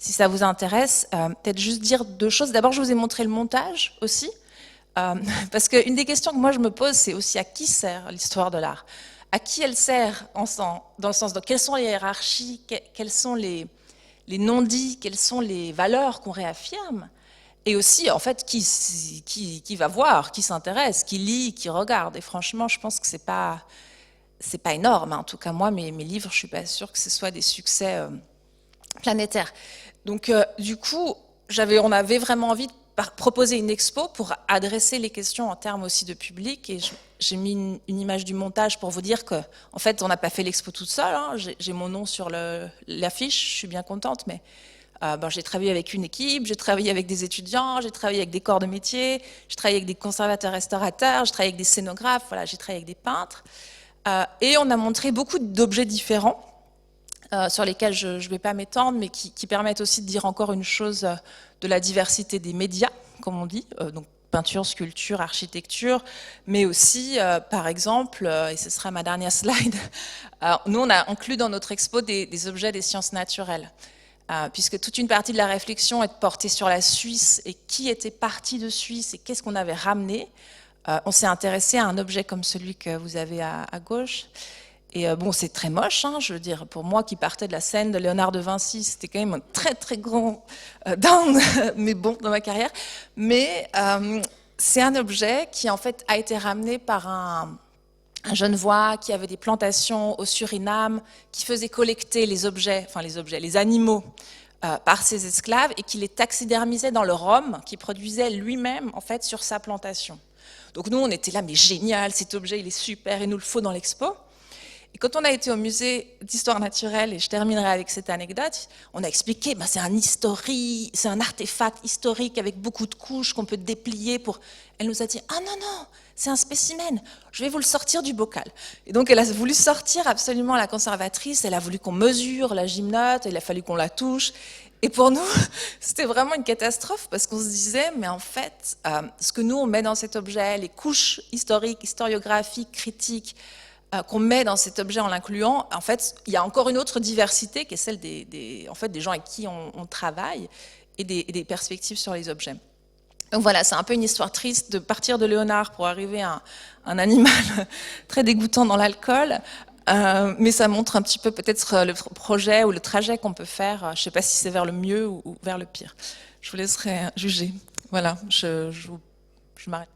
ça vous intéresse. Peut-être juste dire deux choses. D'abord, je vous ai montré le montage aussi, parce qu'une des questions que moi je me pose, c'est aussi à qui sert l'histoire de l'art ? À qui elle sert dans le sens de quelles sont les hiérarchies, quels sont les non-dits, quelles sont les valeurs qu'on réaffirme ? Et aussi, en fait, qui va voir, qui s'intéresse, qui lit, qui regarde. Et franchement, je pense que c'est pas énorme. En tout cas, moi, mes livres, je suis pas sûre que ce soit des succès planétaires. Donc, du coup, on avait vraiment envie de proposer une expo pour adresser les questions en termes aussi de public. Et j'ai mis une image du montage pour vous dire que, en fait, on n'a pas fait l'expo toute seule. Hein. J'ai mon nom sur l'affiche, je suis bien contente, mais j'ai travaillé avec une équipe, j'ai travaillé avec des étudiants, j'ai travaillé avec des corps de métier, j'ai travaillé avec des conservateurs-restaurateurs, j'ai travaillé avec des scénographes, voilà, j'ai travaillé avec des peintres. Et on a montré beaucoup d'objets différents sur lesquels je ne vais pas m'étendre, mais qui permettent aussi de dire encore une chose de la diversité des médias, comme on dit, donc peinture, sculpture, architecture, mais aussi, par exemple, et ce sera ma dernière slide, nous on a inclus dans notre expo des objets des sciences naturelles. Puisque toute une partie de la réflexion est portée sur la Suisse et qui était parti de Suisse et qu'est-ce qu'on avait ramené. On s'est intéressé à un objet comme celui que vous avez à gauche. Et c'est très moche, hein, je veux dire, pour moi qui partais de la scène de Léonard de Vinci, c'était quand même un très très grand down, mais bon, dans ma carrière. Mais c'est un objet qui en fait a été ramené par un Genevois qui avait des plantations au Suriname, qui faisait collecter les animaux par ses esclaves et qui les taxidermisait dans le rhum qu'il produisait lui-même en fait sur sa plantation. Donc nous on était là, mais génial, cet objet il est super, il nous le faut dans l'expo. Et quand on a été au musée d'histoire naturelle, et je terminerai avec cette anecdote, on a expliqué, c'est un artefact historique avec beaucoup de couches qu'on peut déplier pour... Elle nous a dit, ah non, non, c'est un spécimen, je vais vous le sortir du bocal. Et donc elle a voulu sortir absolument la conservatrice, elle a voulu qu'on mesure la gymnote, il a fallu qu'on la touche. Et pour nous, c'était vraiment une catastrophe parce qu'on se disait, mais en fait, ce que nous on met dans cet objet, les couches historiques, historiographiques, critiques, qu'on met dans cet objet en l'incluant, en fait, il y a encore une autre diversité qui est celle des gens avec qui on travaille et des perspectives sur les objets. Donc voilà, c'est un peu une histoire triste de partir de Léonard pour arriver à un animal très dégoûtant dans l'alcool, mais ça montre un petit peu peut-être le projet ou le trajet qu'on peut faire. Je ne sais pas si c'est vers le mieux ou vers le pire. Je vous laisserai juger. Voilà, je m'arrête.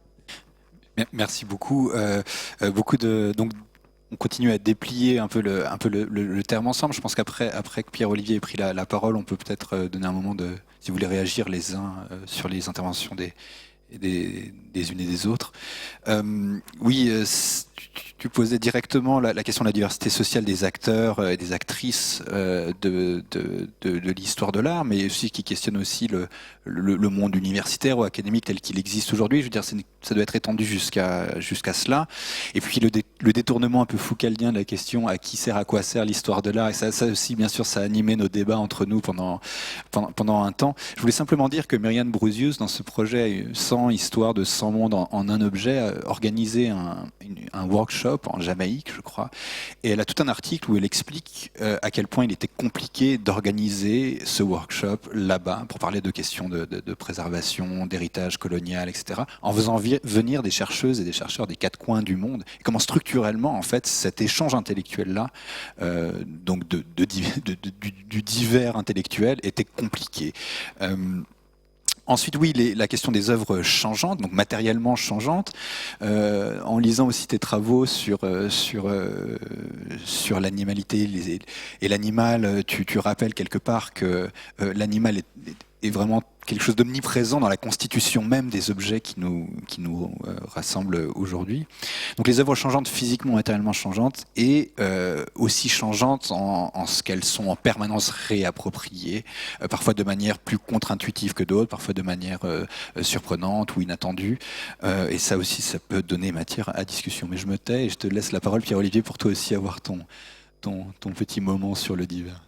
Merci beaucoup. Donc, on continue à déplier un peu le terme ensemble. Je pense qu'après que Pierre-Olivier ait pris la parole, on peut peut-être donner un moment si vous voulez réagir les uns sur les interventions des unes et des autres. Oui, tu posais directement la question de la diversité sociale des acteurs et des actrices de l'histoire de l'art, mais aussi qui questionne aussi le monde universitaire ou académique tel qu'il existe aujourd'hui. Je veux dire, ça doit être étendu jusqu'à cela. Et puis le détournement un peu foucaldien de la question à qui sert, à quoi sert l'histoire de l'art. Et ça aussi, bien sûr, ça a animé nos débats entre nous pendant un temps. Je voulais simplement dire que Myriam Brusius, dans ce projet 100 histoires de 100 mondes en un objet, a organisé un workshop en Jamaïque, je crois. Et elle a tout un article où elle explique à quel point il était compliqué d'organiser ce workshop là-bas pour parler de questions de préservation, d'héritage colonial, etc., en faisant venir des chercheuses et des chercheurs des quatre coins du monde. Et comment structurellement, en fait, cet échange intellectuel-là, donc du divers intellectuel, était compliqué. Ensuite, oui, la question des œuvres changeantes, donc matériellement changeantes. En lisant aussi tes travaux sur l'animalité et l'animal, tu rappelles quelque part que l'animal est vraiment quelque chose d'omniprésent dans la constitution même des objets qui nous rassemblent aujourd'hui. Donc les œuvres changeantes, physiquement, matériellement changeantes, et aussi changeantes en ce qu'elles sont en permanence réappropriées, parfois de manière plus contre-intuitive que d'autres, parfois de manière surprenante ou inattendue. Et ça aussi, ça peut donner matière à discussion. Mais je me tais et je te laisse la parole, Pierre-Olivier, pour toi aussi avoir ton petit moment sur le divers.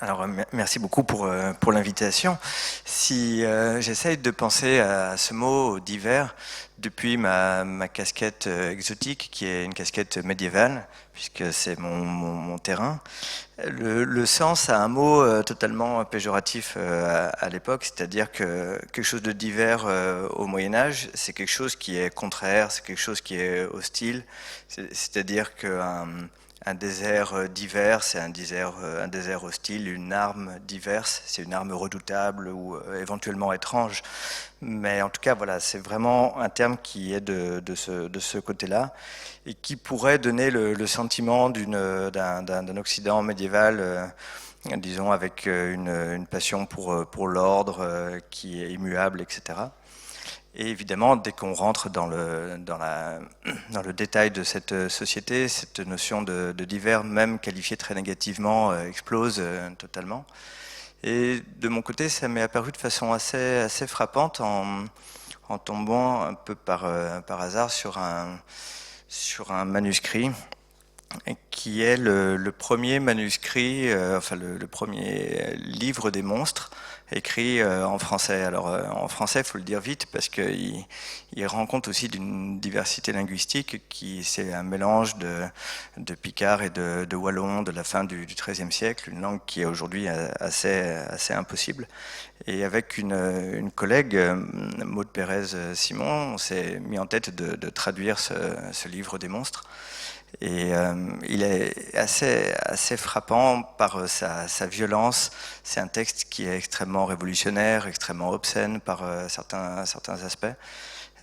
Alors, merci beaucoup pour l'invitation. Si j'essaye de penser à ce mot divers depuis ma casquette exotique, qui est une casquette médiévale, puisque c'est mon terrain, le sens a un mot totalement péjoratif à l'époque, c'est-à-dire que quelque chose de divers au Moyen-Âge, c'est quelque chose qui est contraire, c'est quelque chose qui est hostile, c'est-à-dire qu'un désert divers, c'est un désert hostile, une arme diverse, c'est une arme redoutable ou éventuellement étrange. Mais en tout cas, voilà, c'est vraiment un terme qui est de ce côté-là et qui pourrait donner le sentiment d'un Occident médiéval, disons, avec une passion pour l'ordre qui est immuable, etc. Et évidemment, dès qu'on rentre dans le détail de cette société, cette notion de divers, même qualifiée très négativement, explose totalement. Et de mon côté, ça m'est apparu de façon assez frappante en tombant un peu par hasard sur un manuscrit qui est le premier manuscrit, le premier livre des monstres écrit en français. Alors en français, il faut le dire vite parce qu'il rend compte aussi d'une diversité linguistique c'est un mélange de picard et de wallon de la fin du XIIIe siècle, une langue qui est aujourd'hui assez impossible. Et avec une collègue, Maude Pérez-Simon, on s'est mis en tête de traduire ce livre des monstres. Et il est assez frappant par sa violence. C'est un texte qui est extrêmement révolutionnaire, extrêmement obscène par certains aspects,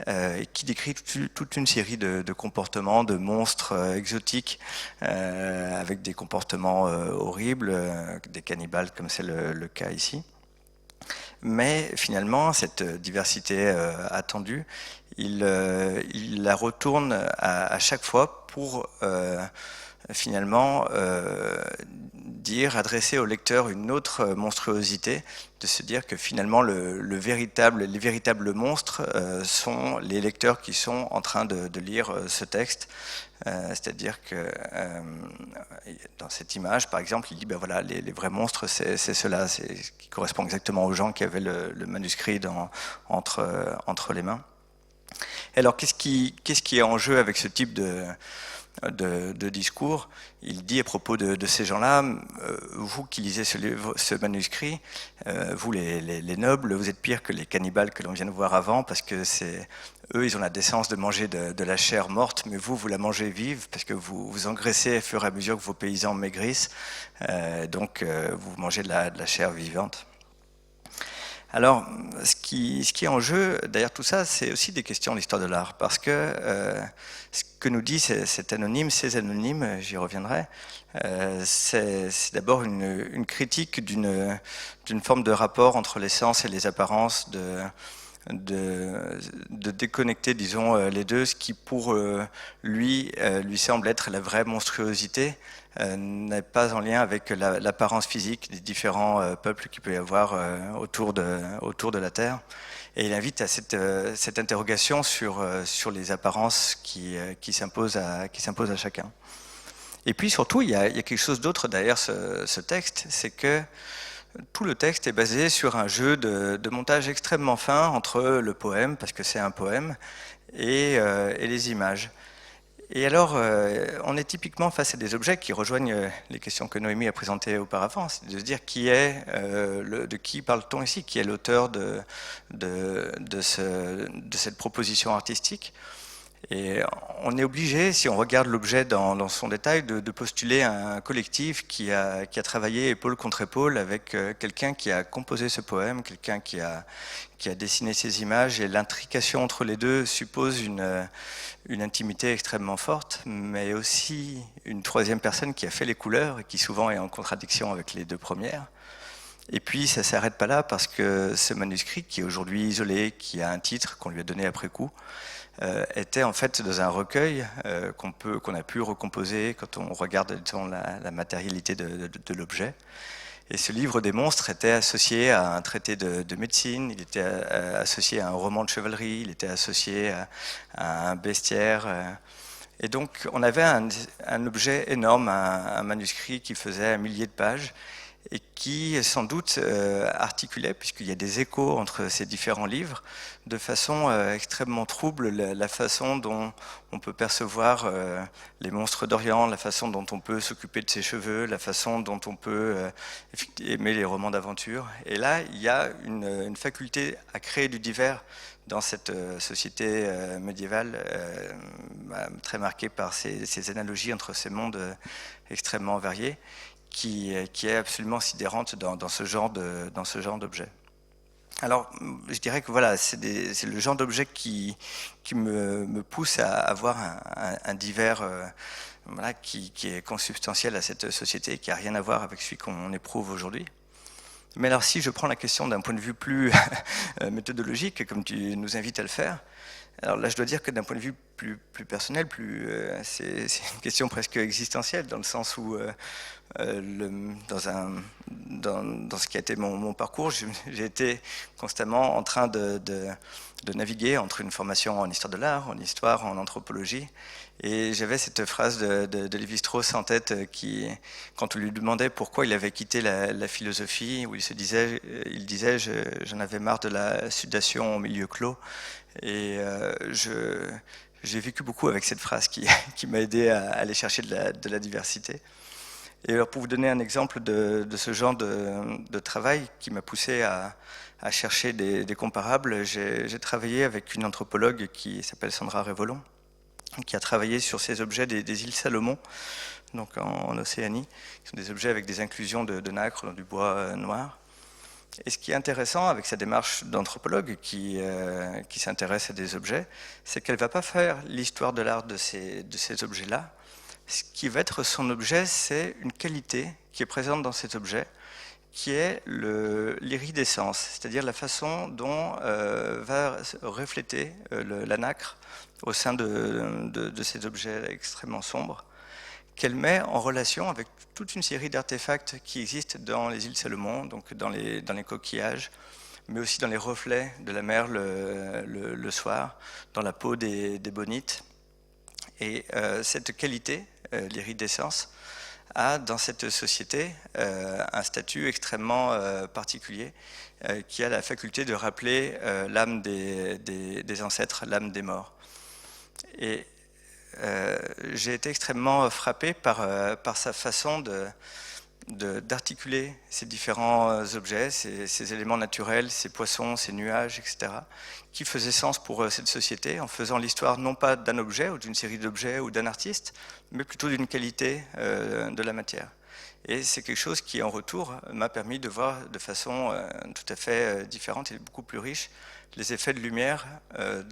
et qui décrit toute une série de comportements, de monstres exotiques, avec des comportements horribles, des cannibales comme c'est le cas ici. Mais finalement, cette diversité attendue, il la retourne à chaque fois pour finalement adresser au lecteur une autre monstruosité, de se dire que finalement les véritables monstres sont les lecteurs qui sont en train de lire ce texte. C'est-à-dire que dans cette image, par exemple, il dit ben voilà, les vrais monstres, c'est ceux-là, qui correspond exactement aux gens qui avaient le manuscrit entre les mains. Et alors, qu'est-ce qui est en jeu avec ce type de discours? Il dit à propos de ces gens-là, vous qui lisez ce manuscrit, vous les nobles, vous êtes pires que les cannibales que l'on vient de voir avant, parce que eux, ils ont la décence de manger de la chair morte, mais vous la mangez vive, parce que vous engraissez au fur et à mesure que vos paysans maigrissent, donc vous mangez de la chair vivante. Alors, ce qui est en jeu derrière tout ça, c'est aussi des questions de l'histoire de l'art, parce que ce que nous dit ces anonymes, j'y reviendrai, c'est d'abord une critique d'une forme de rapport entre l'essence et les apparences, de déconnecter, disons, les deux, ce qui pour lui semble être la vraie monstruosité, n'est pas en lien avec l'apparence physique des différents peuples qu'il peut y avoir autour de la Terre. Et il invite à cette interrogation sur les apparences qui s'imposent à chacun. Et puis surtout, il y a quelque chose d'autre derrière ce texte, c'est que tout le texte est basé sur un jeu de montage extrêmement fin entre le poème, parce que c'est un poème, et les images. Et alors, on est typiquement face à des objets qui rejoignent les questions que Noémie a présentées auparavant, c'est de se dire de qui parle-t-on ici, qui est l'auteur de cette proposition artistique. Et on est obligé, si on regarde l'objet dans son détail, de postuler un collectif qui a travaillé épaule contre épaule avec quelqu'un qui a composé ce poème, quelqu'un qui a dessiné ces images, et l'intrication entre les deux suppose une intimité extrêmement forte, mais aussi une troisième personne qui a fait les couleurs et qui souvent est en contradiction avec les deux premières. Et puis ça ne s'arrête pas là, parce que ce manuscrit, qui est aujourd'hui isolé, qui a un titre qu'on lui a donné après coup, était en fait dans un recueil qu'on a pu recomposer quand on regarde la matérialité de l'objet. Et ce livre des monstres était associé à un traité de médecine, il était associé à un roman de chevalerie, il était associé à un bestiaire. Et donc on avait un objet énorme, un manuscrit qui faisait 1 millier de pages, et qui sans doute articulait, puisqu'il y a des échos entre ces différents livres, de façon extrêmement trouble, la façon dont on peut percevoir les monstres d'Orient, la façon dont on peut s'occuper de ses cheveux, la façon dont on peut aimer les romans d'aventure. Et là, il y a une faculté à créer du divers dans cette société médiévale, très marquée par ces analogies entre ces mondes extrêmement variés, qui est absolument sidérante dans ce genre d'objet. Alors, je dirais que voilà, c'est le genre d'objet qui me pousse à avoir un divers voilà, qui est consubstantiel à cette société, qui n'a rien à voir avec celui qu'on éprouve aujourd'hui. Mais alors, si je prends la question d'un point de vue plus méthodologique, comme tu nous invites à le faire, alors là, je dois dire que d'un point de vue plus personnel, c'est une question presque existentielle, dans le sens où dans ce qui a été mon parcours, j'ai été constamment en train de naviguer entre une formation en histoire de l'art, en histoire, en anthropologie. Et j'avais cette phrase de Lévi-Strauss en tête quand on lui demandait pourquoi il avait quitté la philosophie, où il disait j'en avais marre de la sudation au milieu clos. Et j'ai vécu beaucoup avec cette phrase qui m'a aidé à aller chercher de la diversité. Et alors, pour vous donner un exemple de ce genre de travail qui m'a poussé à chercher des comparables, j'ai travaillé avec une anthropologue qui s'appelle Sandra Révolon, qui a travaillé sur ces objets des îles Salomon, donc en Océanie, qui sont des objets avec des inclusions de nacre dans du bois noir. Et ce qui est intéressant avec sa démarche d'anthropologue qui s'intéresse à des objets, c'est qu'elle ne va pas faire l'histoire de l'art de ces objets-là. Ce qui va être son objet, c'est une qualité qui est présente dans cet objet, qui est l'iridescence, c'est-à-dire la façon dont va refléter la nacre au sein de ces objets extrêmement sombres, qu'elle met en relation avec toute une série d'artefacts qui existent dans les îles Salomon, donc dans les coquillages, mais aussi dans les reflets de la mer le soir, dans la peau des bonites. Et cette qualité, l'iridescence, a dans cette société un statut extrêmement particulier qui a la faculté de rappeler l'âme des ancêtres, l'âme des morts. Et j'ai été extrêmement frappé par sa façon d'articuler ces différents objets, ces éléments naturels, ces poissons, ces nuages, etc., qui faisaient sens pour cette société, en faisant l'histoire non pas d'un objet ou d'une série d'objets ou d'un artiste, mais plutôt d'une qualité de la matière. Et c'est quelque chose qui, en retour, m'a permis de voir de façon tout à fait différente et beaucoup plus riche les effets de lumière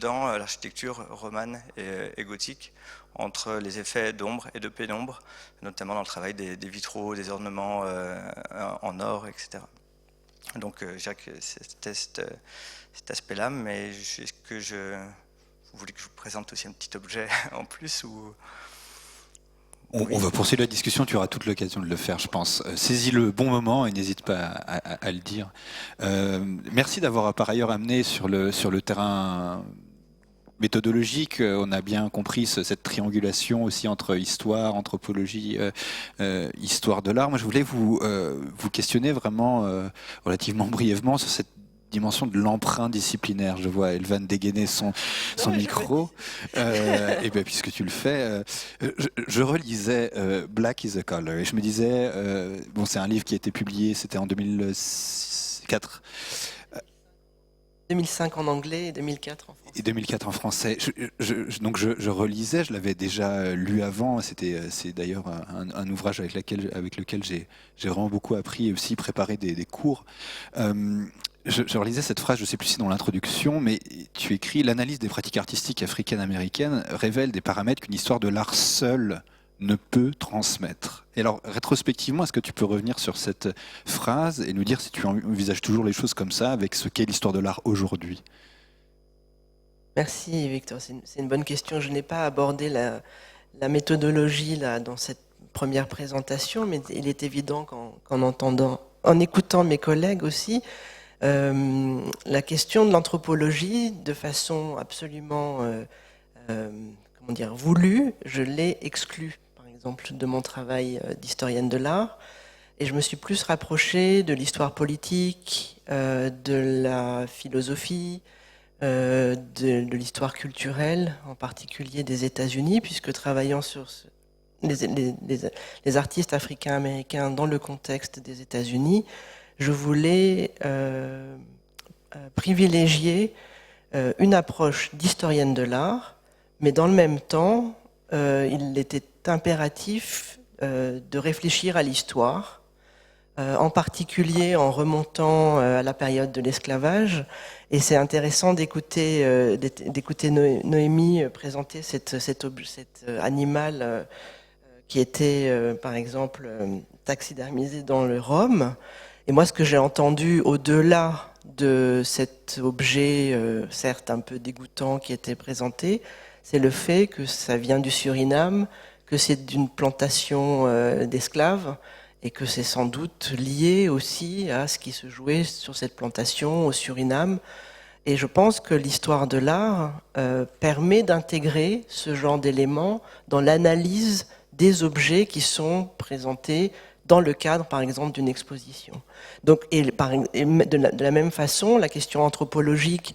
dans l'architecture romane et gothique, entre les effets d'ombre et de pénombre, notamment dans le travail des vitraux, des ornements en or, etc. Donc je dirais que c'était cet aspect-là, mais est-ce que vous voulez que je vous présente aussi un petit objet en plus ou... On va poursuivre la discussion, tu auras toute l'occasion de le faire, je pense. Saisis le bon moment et n'hésite pas à le dire. Merci d'avoir par ailleurs amené sur le terrain méthodologique, on a bien compris cette triangulation aussi entre histoire, anthropologie, histoire de l'art. Moi, je voulais vous questionner vraiment relativement brièvement sur cette dimension de l'emprunt disciplinaire. Je vois Elvan dégainer son micro. Et bien, puisque tu le fais, je relisais Black is a Color et je me disais, bon, c'est un livre qui a été publié, c'était en 2004. 2005 en anglais et 2004 en français. Et 2004 en français. Donc je relisais, je l'avais déjà lu avant. C'est d'ailleurs un ouvrage avec lequel j'ai vraiment beaucoup appris et aussi préparé des cours. Je relisais cette phrase, je ne sais plus si dans l'introduction, mais tu écris « L'analyse des pratiques artistiques africaines-américaines révèle des paramètres qu'une histoire de l'art seule ne peut transmettre ». Et alors, rétrospectivement, est-ce que tu peux revenir sur cette phrase et nous dire si tu envisages toujours les choses comme ça avec ce qu'est l'histoire de l'art aujourd'hui ? Merci Victor, c'est une bonne question. Je n'ai pas abordé la méthodologie là, dans cette première présentation, mais il est évident en écoutant mes collègues aussi, la question de l'anthropologie, de façon absolument voulue, je l'ai exclue, par exemple, de mon travail d'historienne de l'art. Et je me suis plus rapprochée de l'histoire politique, de la philosophie, de l'histoire culturelle, en particulier des États-Unis, puisque travaillant sur les artistes africains-américains dans le contexte des États-Unis, je voulais privilégier une approche d'historienne de l'art, mais dans le même temps, il était impératif de réfléchir à l'histoire, en particulier en remontant à la période de l'esclavage. Et c'est intéressant d'écouter Noémie présenter cet animal qui était, par exemple, taxidermisé dans le Rhum. Et moi, ce que j'ai entendu au-delà de cet objet, certes un peu dégoûtant, qui était présenté, c'est le fait que ça vient du Suriname, que c'est d'une plantation d'esclaves, et que c'est sans doute lié aussi à ce qui se jouait sur cette plantation au Suriname. Et je pense que l'histoire de l'art permet d'intégrer ce genre d'éléments dans l'analyse des objets qui sont présentés dans le cadre, par exemple, d'une exposition. Donc, de la même façon, la question anthropologique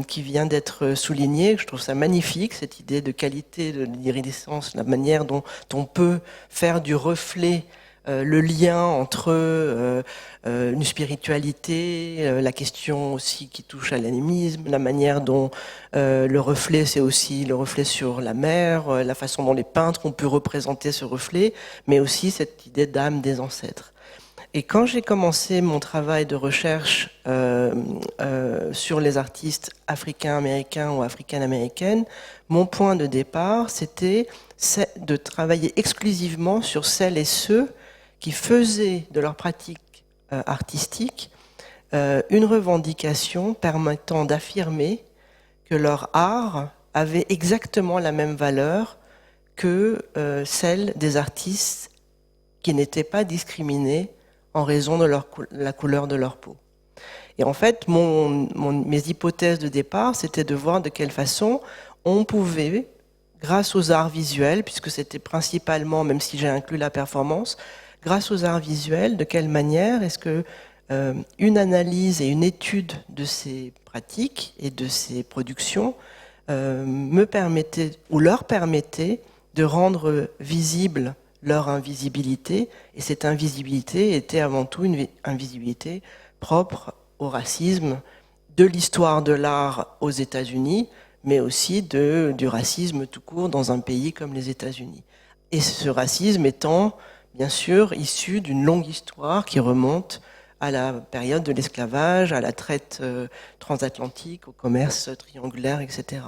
qui vient d'être soulignée, je trouve ça magnifique, cette idée de qualité de l'iridescence, la manière dont on peut faire du reflet le lien entre une spiritualité, la question aussi qui touche à l'animisme, la manière dont le reflet, c'est aussi le reflet sur la mer, la façon dont les peintres ont pu représenter ce reflet, mais aussi cette idée d'âme des ancêtres. Et quand j'ai commencé mon travail de recherche sur les artistes africains-américains ou africaines-américaines, mon point de départ, c'était de travailler exclusivement sur celles et ceux qui faisaient de leur pratique artistique, une revendication permettant d'affirmer que leur art avait exactement la même valeur que celle des artistes qui n'étaient pas discriminés en raison de la couleur de leur peau. Et en fait, mes hypothèses de départ, c'était de voir de quelle façon on pouvait, grâce aux arts visuels, puisque c'était principalement, même si j'ai inclus la performance, grâce aux arts visuels, de quelle manière est-ce que une analyse et une étude de ces pratiques et de ces productions me permettait ou leur permettait de rendre visible leur invisibilité, et cette invisibilité était avant tout une invisibilité propre au racisme, de l'histoire de l'art aux États-Unis, mais aussi du racisme tout court dans un pays comme les États-Unis. Et ce racisme étant, bien sûr, issu d'une longue histoire qui remonte à la période de l'esclavage, à la traite transatlantique, au commerce triangulaire, etc.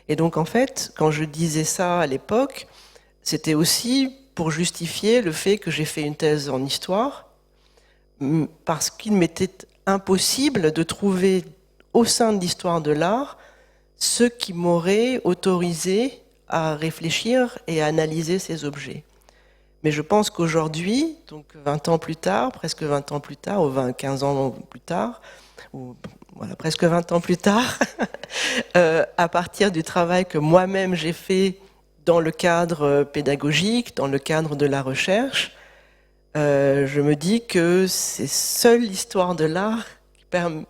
Et donc, en fait, quand je disais ça à l'époque, c'était aussi pour justifier le fait que j'ai fait une thèse en histoire, parce qu'il m'était impossible de trouver au sein de l'histoire de l'art ce qui m'aurait autorisé à réfléchir et à analyser ces objets. Mais je pense qu'aujourd'hui, donc 20 ans plus tard, presque 20 ans plus tard, ou 15 ans plus tard, ou voilà, presque 20 ans plus tard, à partir du travail que moi-même j'ai fait dans le cadre pédagogique, dans le cadre de la recherche, je me dis que c'est seule l'histoire de l'art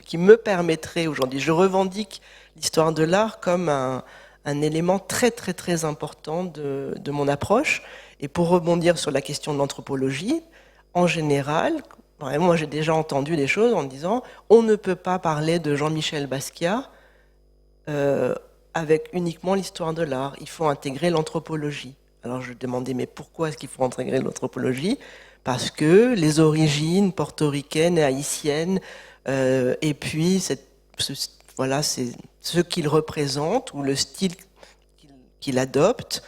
qui me permettrait aujourd'hui. Je revendique l'histoire de l'art comme un élément très très très important de mon approche. Et pour rebondir sur la question de l'anthropologie, en général, moi j'ai déjà entendu des choses en disant on ne peut pas parler de Jean-Michel Basquiat avec uniquement l'histoire de l'art. Il faut intégrer l'anthropologie. Alors je demandais mais pourquoi est-ce qu'il faut intégrer l'anthropologie ? Parce que les origines portoricaines et haïtiennes, et puis voilà, c'est ce qu'il représente ou le style qu'il adopte,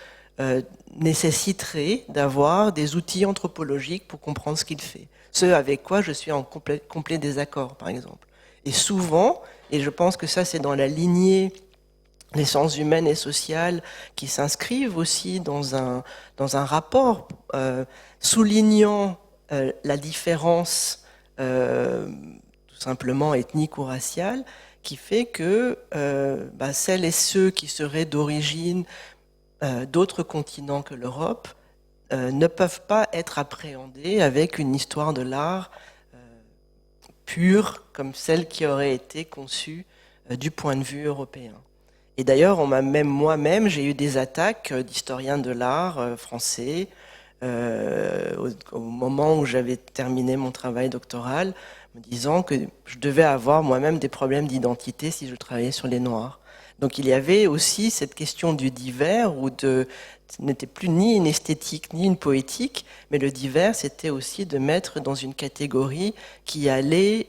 nécessiterait d'avoir des outils anthropologiques pour comprendre ce qu'il fait. Ce avec quoi je suis en complet désaccord, par exemple. Et souvent, et je pense que ça c'est dans la lignée des sciences humaines et sociales qui s'inscrivent aussi dans un rapport soulignant la différence tout simplement ethnique ou raciale, qui fait que celles et ceux qui seraient d'origine d'autres continents que l'Europe ne peuvent pas être appréhendés avec une histoire de l'art pure comme celle qui aurait été conçue du point de vue européen. Et d'ailleurs, moi-même, j'ai eu des attaques d'historiens de l'art français au moment où j'avais terminé mon travail doctoral, me disant que je devais avoir moi-même des problèmes d'identité si je travaillais sur les Noirs. Donc il y avait aussi cette question du divers, où ce n'était plus ni une esthétique ni une poétique, mais le divers, c'était aussi de mettre dans une catégorie qui allait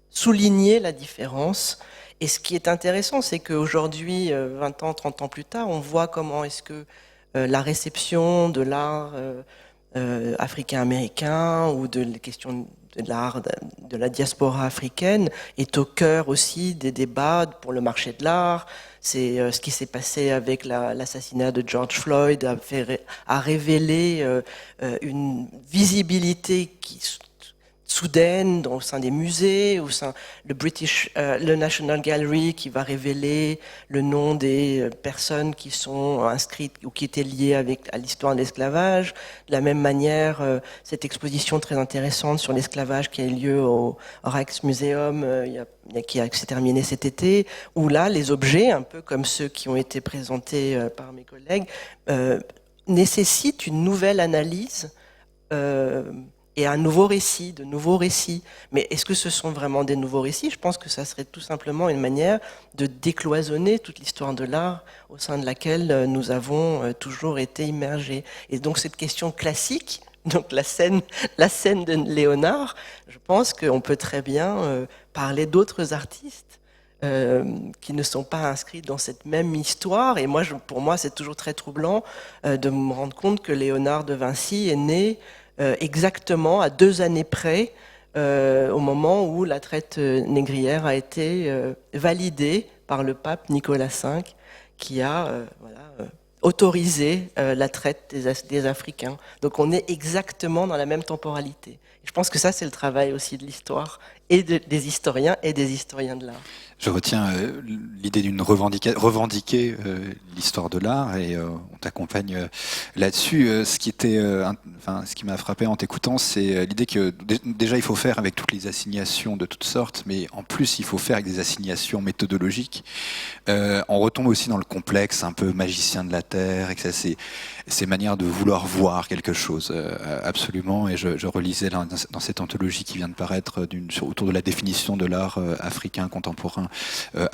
souligner la différence. Et ce qui est intéressant, c'est qu'aujourd'hui, 20 ans, 30 ans plus tard, on voit comment est-ce que la réception de l'art africain-américain ou de la question de l'art de la diaspora africaine est au cœur aussi des débats pour le marché de l'art. C'est ce qui s'est passé avec l'assassinat de George Floyd a révélé une visibilité soudaine au sein des musées, au sein le National Gallery qui va révéler le nom des personnes qui sont inscrites ou qui étaient liées à l'histoire de l'esclavage. De la même manière, cette exposition très intéressante sur l'esclavage qui a eu lieu au Rijksmuseum, qui s'est terminée cet été, où là, les objets, un peu comme ceux qui ont été présentés par mes collègues, nécessitent une nouvelle analyse et un nouveau récit, de nouveaux récits. Mais est-ce que ce sont vraiment des nouveaux récits ? Je pense que ça serait tout simplement une manière de décloisonner toute l'histoire de l'art au sein de laquelle nous avons toujours été immergés. Et donc cette question classique, donc la scène de Léonard, je pense qu'on peut très bien parler d'autres artistes qui ne sont pas inscrits dans cette même histoire. Et moi, pour moi, c'est toujours très troublant de me rendre compte que Léonard de Vinci est né exactement à 2 années près au moment où la traite négrière a été validée par le pape Nicolas V, qui a autorisé la traite des Africains. Donc on est exactement dans la même temporalité. Je pense que ça, c'est le travail aussi de l'histoire et des historiens de l'art. Je retiens l'idée d'une revendiquer l'histoire de l'art et on t'accompagne là-dessus. Ce qui m'a frappé en t'écoutant, c'est l'idée que déjà il faut faire avec toutes les assignations de toutes sortes, mais en plus il faut faire avec des assignations méthodologiques. On retombe aussi dans le complexe un peu magicien de la terre et que ça, ces manières de vouloir voir quelque chose absolument. Et je relisais dans cette anthologie qui vient de paraître autour de la définition de l'art africain contemporain.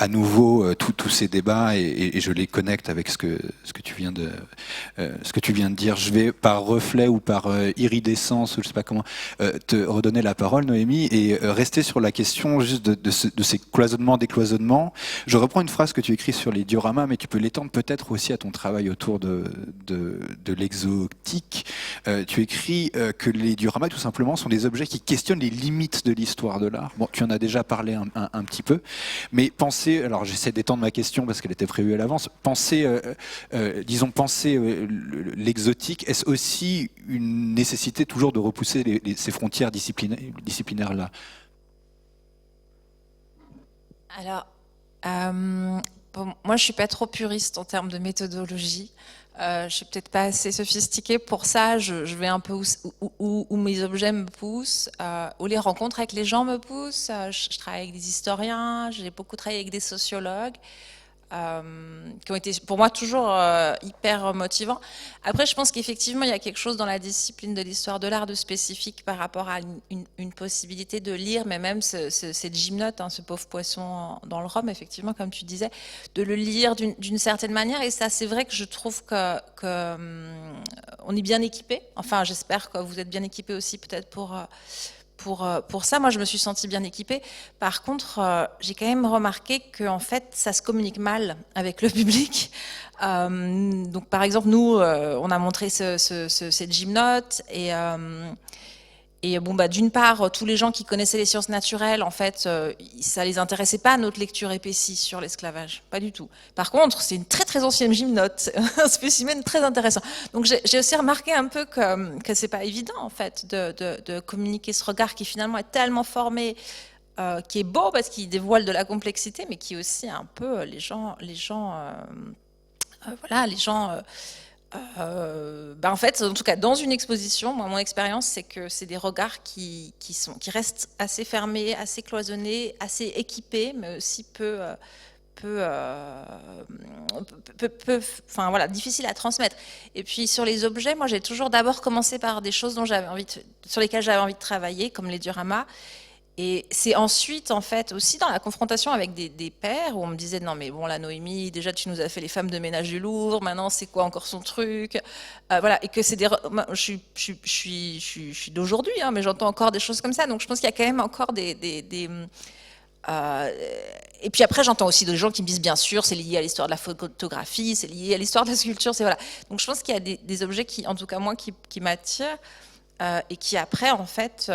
À nouveau tous ces débats et je les connecte avec ce que tu viens de dire. Je vais par reflet ou par iridescence ou je sais pas comment te redonner la parole, Noémie, et rester sur la question juste de ces décloisonnements. Je reprends une phrase que tu écris sur les dioramas, mais tu peux l'étendre peut-être aussi à ton travail autour de l'exotique. Tu écris que les dioramas, tout simplement, sont des objets qui questionnent les limites de l'histoire de l'art. Bon, tu en as déjà parlé un petit peu. Mais penser, alors j'essaie d'étendre ma question parce qu'elle était prévue à l'avance, penser l'exotique, est-ce aussi une nécessité toujours de repousser ces frontières disciplinaires-là? Alors, moi je suis pas trop puriste en termes de méthodologie. Je suis peut-être pas assez sophistiquée pour ça. Je vais un peu où mes objets me poussent, où les rencontres avec les gens me poussent. Je travaille avec des historiens, j'ai beaucoup travaillé avec des sociologues, qui ont été pour moi toujours hyper motivants. Après, je pense qu'effectivement, il y a quelque chose dans la discipline de l'histoire de l'art de spécifique par rapport à une possibilité de lire, mais même cette gymnote, ce pauvre poisson dans le Rhum, effectivement, comme tu disais, de le lire d'une certaine manière. Et ça, c'est vrai que je trouve que on est bien équipé. Enfin, j'espère que vous êtes bien équipé aussi, peut-être pour ça. Moi, je me suis sentie bien équipée. Par contre, j'ai quand même remarqué que en fait, ça se communique mal avec le public. Donc, par exemple, nous, on a montré cette gymnote et bon, d'une part, tous les gens qui connaissaient les sciences naturelles, en fait, ça les intéressait pas, notre lecture épaissie sur l'esclavage, pas du tout. Par contre, c'est une très très ancienne gymnote, un spécimen très intéressant. Donc j'ai aussi remarqué un peu que c'est pas évident, en fait, de communiquer ce regard qui finalement est tellement formé, qui est beau parce qu'il dévoile de la complexité, mais qui est aussi un peu les gens en fait, en tout cas, dans une exposition, moi, mon expérience, c'est que c'est des regards qui restent assez fermés, assez cloisonnés, assez équipés, mais aussi difficile à transmettre. Et puis sur les objets, moi, j'ai toujours d'abord commencé par des choses sur lesquelles j'avais envie de travailler, comme les dioramas. Et c'est ensuite, en fait, aussi dans la confrontation avec des pairs, où on me disait, non mais bon, la Noémie, déjà tu nous as fait les femmes de ménage du Louvre, maintenant c'est quoi encore son truc, voilà, et que c'est je suis d'aujourd'hui, mais j'entends encore des choses comme ça, donc je pense qu'il y a quand même encore et puis après, j'entends aussi des gens qui me disent, bien sûr, c'est lié à l'histoire de la photographie, c'est lié à l'histoire de la sculpture, c'est voilà. Donc je pense qu'il y a des objets qui, en tout cas moi, qui m'attirent, et qui après, en fait,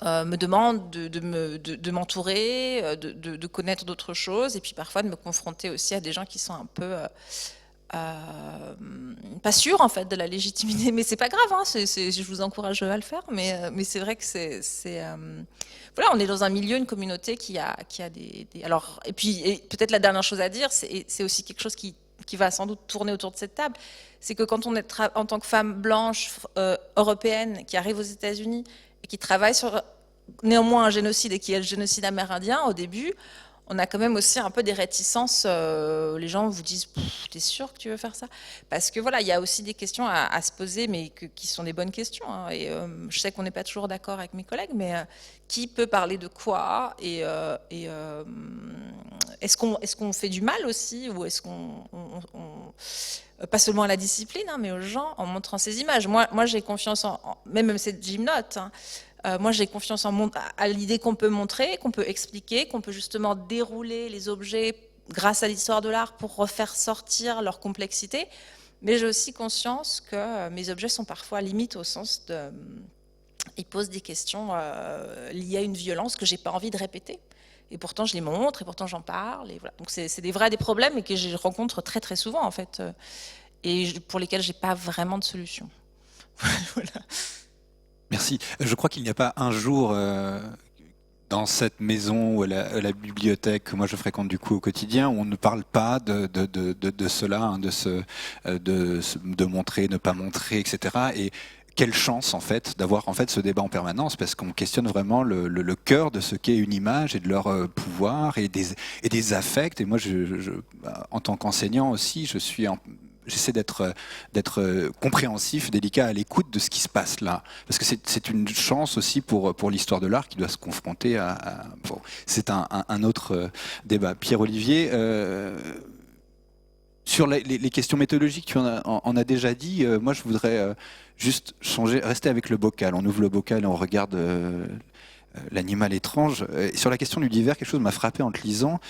me demande de m'entourer, de connaître d'autres choses, et puis parfois de me confronter aussi à des gens qui sont un peu pas sûrs en fait de la légitimité. Mais c'est pas grave, je vous encourage à le faire. Mais c'est vrai que voilà, on est dans un milieu, une communauté qui a des alors et puis peut-être la dernière chose à dire, c'est aussi quelque chose qui va sans doute tourner autour de cette table, c'est que quand on est en tant que femme blanche européenne qui arrive aux États-Unis et qui travaille sur néanmoins un génocide et qui est le génocide amérindien, au début, on a quand même aussi un peu des réticences. Les gens vous disent, t'es sûr que tu veux faire ça? Parce que voilà, il y a aussi des questions à se poser, mais qui sont des bonnes questions. Et je sais qu'on n'est pas toujours d'accord avec mes collègues, mais qui peut parler de quoi? Et est-ce qu'on fait du mal aussi, ou est-ce qu'on pas seulement à la discipline, mais aux gens en montrant ces images? Moi j'ai confiance même cette gymnote. Moi, j'ai confiance à l'idée qu'on peut montrer, qu'on peut expliquer, qu'on peut justement dérouler les objets grâce à l'histoire de l'art pour refaire sortir leur complexité. Mais j'ai aussi conscience que mes objets sont parfois limites au sens il pose des questions liées à une violence que j'ai pas envie de répéter. Et pourtant, je les montre, et pourtant, j'en parle. Et voilà. Donc, c'est des vrais des problèmes et que je rencontre très, très souvent, en fait, et pour lesquels j'ai pas vraiment de solution. Voilà. Merci. Je crois qu'il n'y a pas un jour dans cette maison ou à la bibliothèque que moi je fréquente du coup au quotidien où on ne parle pas de cela, hein, de montrer, ne pas montrer, etc. Et quelle chance en fait d'avoir en fait ce débat en permanence parce qu'on questionne vraiment le cœur de ce qu'est une image et de leur pouvoir et des affects. Et moi, en tant qu'enseignant aussi, j'essaie d'être compréhensif, délicat à l'écoute de ce qui se passe là. Parce que c'est une chance aussi pour l'histoire de l'art qui doit se confronter bon, c'est un autre débat. Pierre-Olivier, sur les questions méthodologiques, tu en as déjà dit. Moi, je voudrais juste rester avec le bocal. On ouvre le bocal et on regarde l'animal étrange. Et sur la question du divers, quelque chose m'a frappé en te lisant.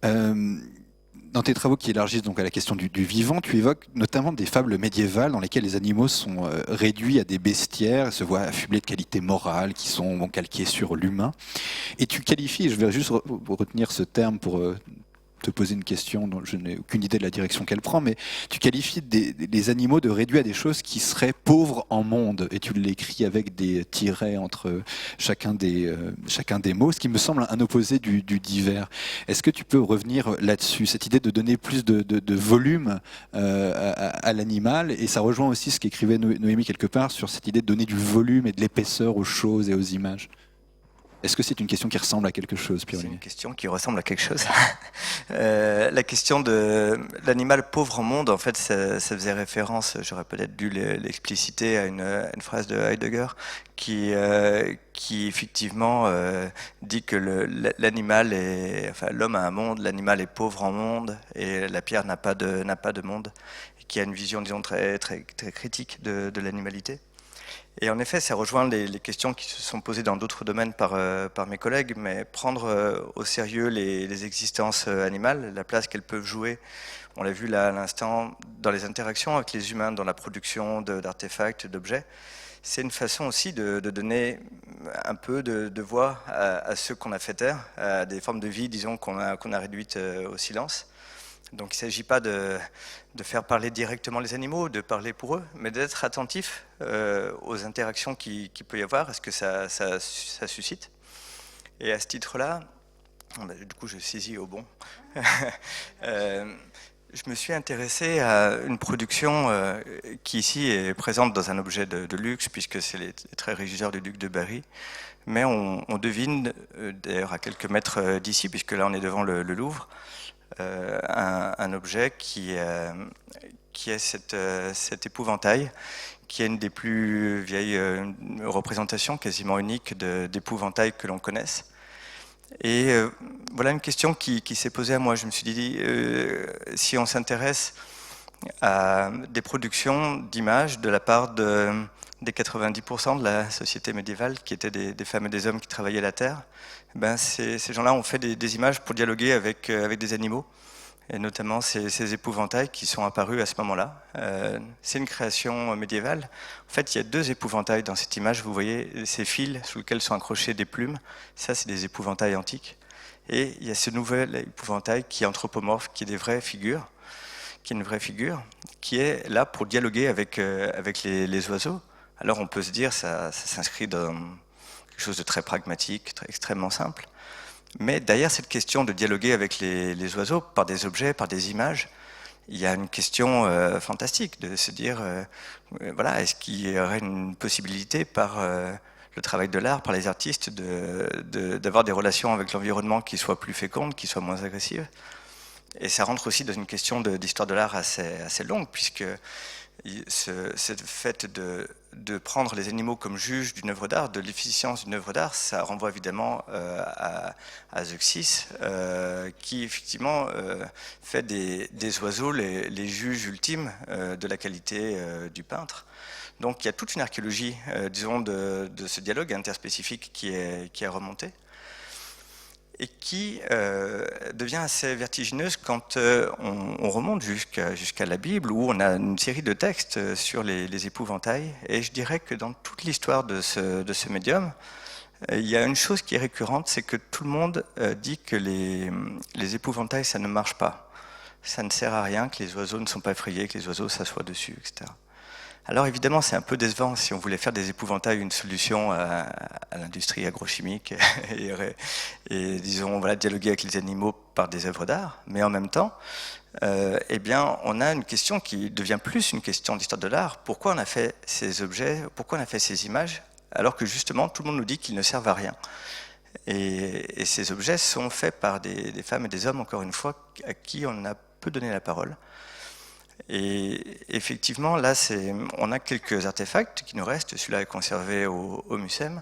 Dans tes travaux qui élargissent donc à la question du vivant, tu évoques notamment des fables médiévales dans lesquelles les animaux sont réduits à des bestiaires, se voient affublés de qualités morales qui sont calquées sur l'humain. Et tu qualifies, et je vais juste retenir ce terme pour te poser une question dont je n'ai aucune idée de la direction qu'elle prend, mais tu qualifies des animaux de réduits à des choses qui seraient pauvres en monde, et tu l'écris avec des tirets entre chacun des mots, ce qui me semble un opposé du divers. Est-ce que tu peux revenir là-dessus, cette idée de donner plus de volume à l'animal, et ça rejoint aussi ce qu'écrivait Noémie quelque part sur cette idée de donner du volume et de l'épaisseur aux choses et aux images. Est-ce que c'est une question qui ressemble à quelque chose, Pierre-Olivier ? C'est une question qui ressemble à quelque chose. La question de l'animal pauvre au monde, en fait, ça faisait référence, j'aurais peut-être dû l'expliciter, à une phrase de Heidegger qui effectivement dit que l'animal enfin, l'homme a un monde, l'animal est pauvre en monde, et la pierre n'a pas de monde, et qui a une vision, disons, très, très, très critique de l'animalité. Et en effet, ça rejoint les questions qui se sont posées dans d'autres domaines par mes collègues, mais prendre au sérieux les existences animales, la place qu'elles peuvent jouer, on l'a vu là à l'instant, dans les interactions avec les humains, dans la production d'artefacts, d'objets, c'est une façon aussi de donner un peu de voix à ceux qu'on a fait taire, à des formes de vie, disons, qu'on a réduites au silence. Donc il ne s'agit pas de faire parler directement les animaux, de parler pour eux, mais d'être attentif aux interactions qu'il peut y avoir, à ce que ça suscite. Et à ce titre-là, du coup je saisis au bon, je me suis intéressé à une production qui ici est présente dans un objet de luxe, puisque c'est les traits régisseurs du duc de Berry, mais on devine, d'ailleurs à quelques mètres d'ici, puisque là on est devant le Louvre, un objet qui est cet épouvantail, qui est une des plus vieilles représentations, quasiment unique, d'épouvantail que l'on connaisse. Et voilà une question qui s'est posée à moi. Je me suis dit, si on s'intéresse à des productions d'images de la part des 90% de la société médiévale, qui étaient des femmes et des hommes qui travaillaient la terre, ben ces gens-là ont fait des images pour dialoguer avec des animaux, et notamment ces épouvantails qui sont apparus à ce moment-là. C'est une création médiévale. En fait, il y a deux épouvantails dans cette image. Vous voyez ces fils sous lesquels sont accrochées des plumes. Ça, c'est des épouvantails antiques. Et il y a ce nouvel épouvantail qui est anthropomorphe, qui est une vraie figure, qui est là pour dialoguer avec les oiseaux. Alors on peut se dire, ça s'inscrit dans quelque chose de très pragmatique, extrêmement simple. Mais derrière cette question de dialoguer avec les oiseaux, par des objets, par des images, il y a une question fantastique de se dire, voilà, est-ce qu'il y aurait une possibilité par le travail de l'art, par les artistes, d'avoir des relations avec l'environnement qui soient plus fécondes, qui soient moins agressives. Et ça rentre aussi dans une question d'histoire de l'art assez longue, puisque ce fait de prendre les animaux comme juges d'une œuvre d'art, de l'efficience d'une œuvre d'art, ça renvoie évidemment à Zeuxis, qui effectivement fait des oiseaux les juges ultimes de la qualité du peintre. Donc il y a toute une archéologie, disons, de ce dialogue interspécifique qui est remonté. et qui devient assez vertigineuse quand on remonte jusqu'à la Bible, où on a une série de textes sur les épouvantails. Et je dirais que dans toute l'histoire de ce médium, il y a une chose qui est récurrente, c'est que tout le monde dit que les épouvantails, ça ne marche pas. Ça ne sert à rien, que les oiseaux ne sont pas effrayés, que les oiseaux s'assoient dessus, etc. Alors évidemment, c'est un peu décevant si on voulait faire des épouvantails une solution à l'industrie agrochimique et disons, voilà, dialoguer avec les animaux par des œuvres d'art. Mais en même temps, eh bien, on a une question qui devient plus une question d'histoire de l'art. Pourquoi on a fait ces objets, pourquoi on a fait ces images, alors que justement, tout le monde nous dit qu'ils ne servent à rien. Et ces objets sont faits par des femmes et des hommes, encore une fois, à qui on a peu donné la parole. Et effectivement, là, on a quelques artefacts qui nous restent. Celui-là est conservé au MUSEM.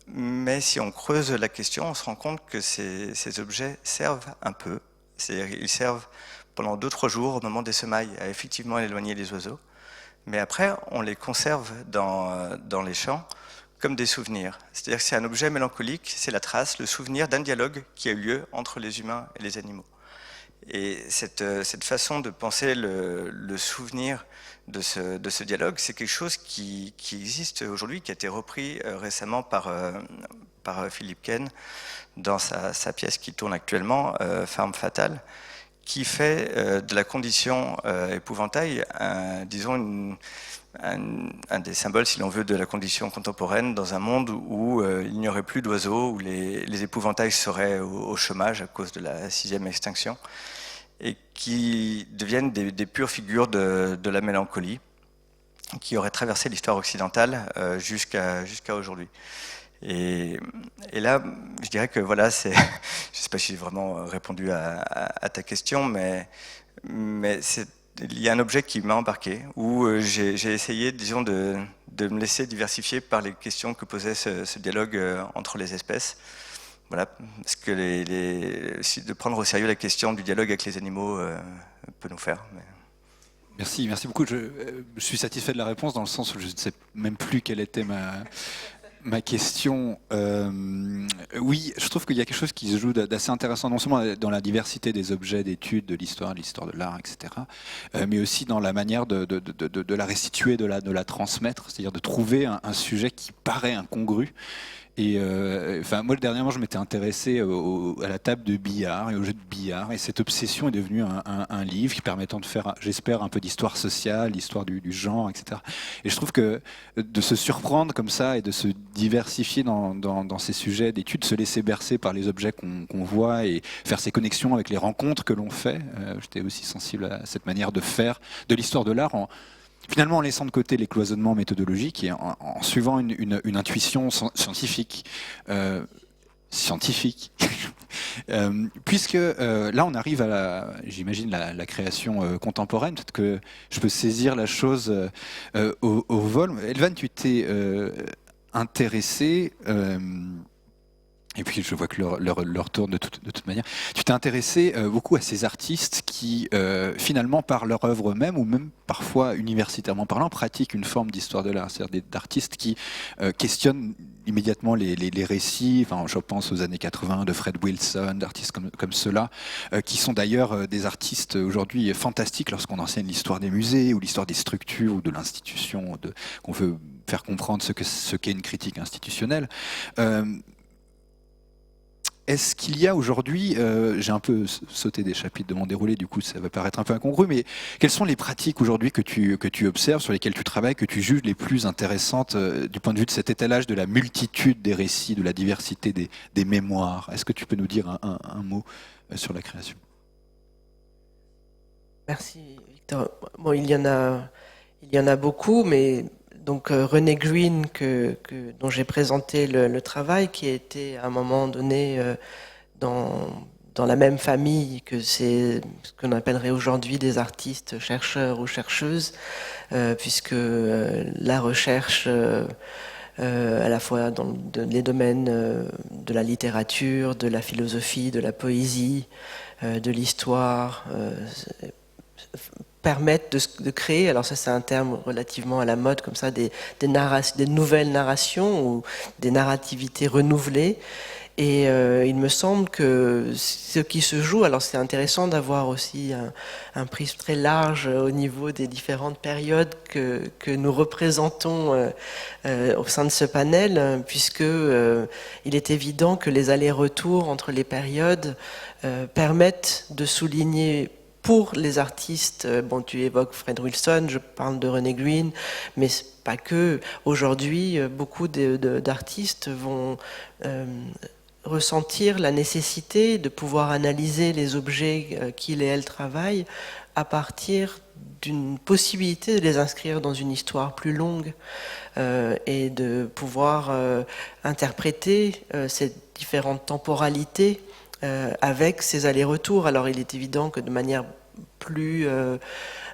Mais si on creuse la question, on se rend compte que ces objets servent un peu. C'est-à-dire qu'ils servent pendant 2-3 jours au moment des semailles à effectivement éloigner les oiseaux. Mais après, on les conserve dans les champs comme des souvenirs. C'est-à-dire que c'est un objet mélancolique, c'est la trace, le souvenir d'un dialogue qui a eu lieu entre les humains et les animaux. Et cette façon de penser le souvenir de ce dialogue, c'est quelque chose qui existe aujourd'hui, qui a été repris récemment par Philippe Ken dans sa pièce qui tourne actuellement, Femme fatale, qui fait de la condition épouvantail, disons, un des symboles, si l'on veut, de la condition contemporaine dans un monde où il n'y aurait plus d'oiseaux, où les épouvantails seraient au chômage à cause de la 6e extinction, et qui deviennent des pures figures de la mélancolie, qui auraient traversé l'histoire occidentale jusqu'à aujourd'hui. Et là, je dirais que voilà, je ne sais pas si j'ai vraiment répondu à ta question, mais il y a un objet qui m'a embarqué, où j'ai essayé, disons, de me laisser diversifier par les questions que posait ce dialogue entre les espèces. Voilà, parce que de prendre au sérieux la question du dialogue avec les animaux peut nous faire. Mais... Merci beaucoup. Je suis satisfait de la réponse dans le sens où je ne sais même plus quelle était ma question. Oui, je trouve qu'il y a quelque chose qui se joue d'assez intéressant, non seulement dans la diversité des objets d'études, de l'histoire de l'art, etc., mais aussi dans la manière de la restituer, de la transmettre, c'est-à-dire de trouver un sujet qui paraît incongru. Et enfin, moi, dernièrement, je m'étais intéressé à la table de billard et au jeu de billard, et cette obsession est devenue un livre qui permettant de faire, j'espère, un peu d'histoire sociale, l'histoire du genre, etc. Et je trouve que de se surprendre comme ça et de se diversifier dans ces sujets d'études, se laisser bercer par les objets qu'on voit et faire ces connexions avec les rencontres que l'on fait. J'étais aussi sensible à cette manière de faire de l'histoire de l'art finalement en laissant de côté les cloisonnements méthodologiques et en suivant une intuition scientifique. Puisque là on arrive à j'imagine la création contemporaine, peut-être que je peux saisir la chose au vol. Elvan, tu t'es intéressé et puis je vois que leur tourne de toute manière. Tu t'es intéressé beaucoup à ces artistes qui, finalement, par leur œuvre même, ou même parfois universitairement parlant, pratiquent une forme d'histoire de l'art. C'est-à-dire d'artistes qui questionnent immédiatement les récits. Enfin, je pense aux années 80 de Fred Wilson, d'artistes comme ceux-là, qui sont d'ailleurs des artistes aujourd'hui fantastiques lorsqu'on enseigne l'histoire des musées ou l'histoire des structures ou de l'institution, qu'on veut faire comprendre ce qu'est une critique institutionnelle. Est-ce qu'il y a aujourd'hui, j'ai un peu sauté des chapitres de mon déroulé, du coup ça va paraître un peu incongru, mais quelles sont les pratiques aujourd'hui que tu observes, sur lesquelles tu travailles, que tu juges les plus intéressantes du point de vue de cet étalage de la multitude des récits, de la diversité des mémoires? Est-ce que tu peux nous dire un mot sur la création? Merci Victor. Bon, il y en a beaucoup, mais donc René Green, dont j'ai présenté le travail, qui a été à un moment donné dans la même famille que ce qu'on appellerait aujourd'hui des artistes chercheurs ou chercheuses, puisque la recherche, à la fois dans les domaines de la littérature, de la philosophie, de la poésie, de l'histoire, permettent de créer, alors ça c'est un terme relativement à la mode, comme ça, des nouvelles narrations ou des narrativités renouvelées. Et il me semble que ce qui se joue, alors c'est intéressant d'avoir aussi un prisme très large au niveau des différentes périodes que nous représentons au sein de ce panel, puisque il est évident que les allers-retours entre les périodes permettent de souligner pour les artistes, bon, tu évoques Fred Wilson, je parle de René Green, mais pas que. Aujourd'hui, beaucoup d'artistes vont ressentir la nécessité de pouvoir analyser les objets qu'ils et elles travaillent à partir d'une possibilité de les inscrire dans une histoire plus longue et de pouvoir interpréter ces différentes temporalités avec ces allers-retours. Alors il est évident que de manière plus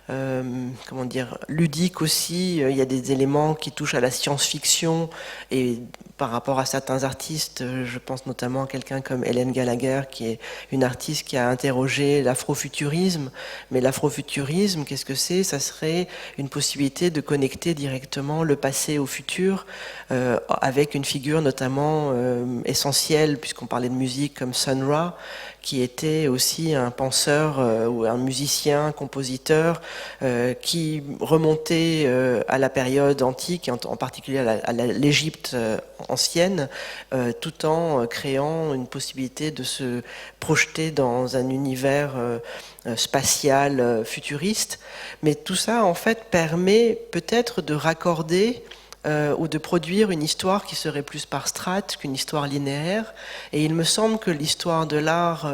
comment dire, ludique aussi, il y a des éléments qui touchent à la science-fiction et par rapport à certains artistes, je pense notamment à quelqu'un comme Hélène Gallagher qui est une artiste qui a interrogé l'afrofuturisme, mais l'afrofuturisme, qu'est-ce que c'est? Ça serait une possibilité de connecter directement le passé au futur avec une figure notamment essentielle, puisqu'on parlait de musique comme Sun Ra, qui était aussi un penseur ou un musicien, compositeur, qui remontait à la période antique, et en particulier à l'Égypte ancienne, tout en créant une possibilité de se projeter dans un univers spatial futuriste. Mais tout ça, en fait, permet peut-être de raccorder ou de produire une histoire qui serait plus par strates qu'une histoire linéaire. Et il me semble que l'histoire de l'art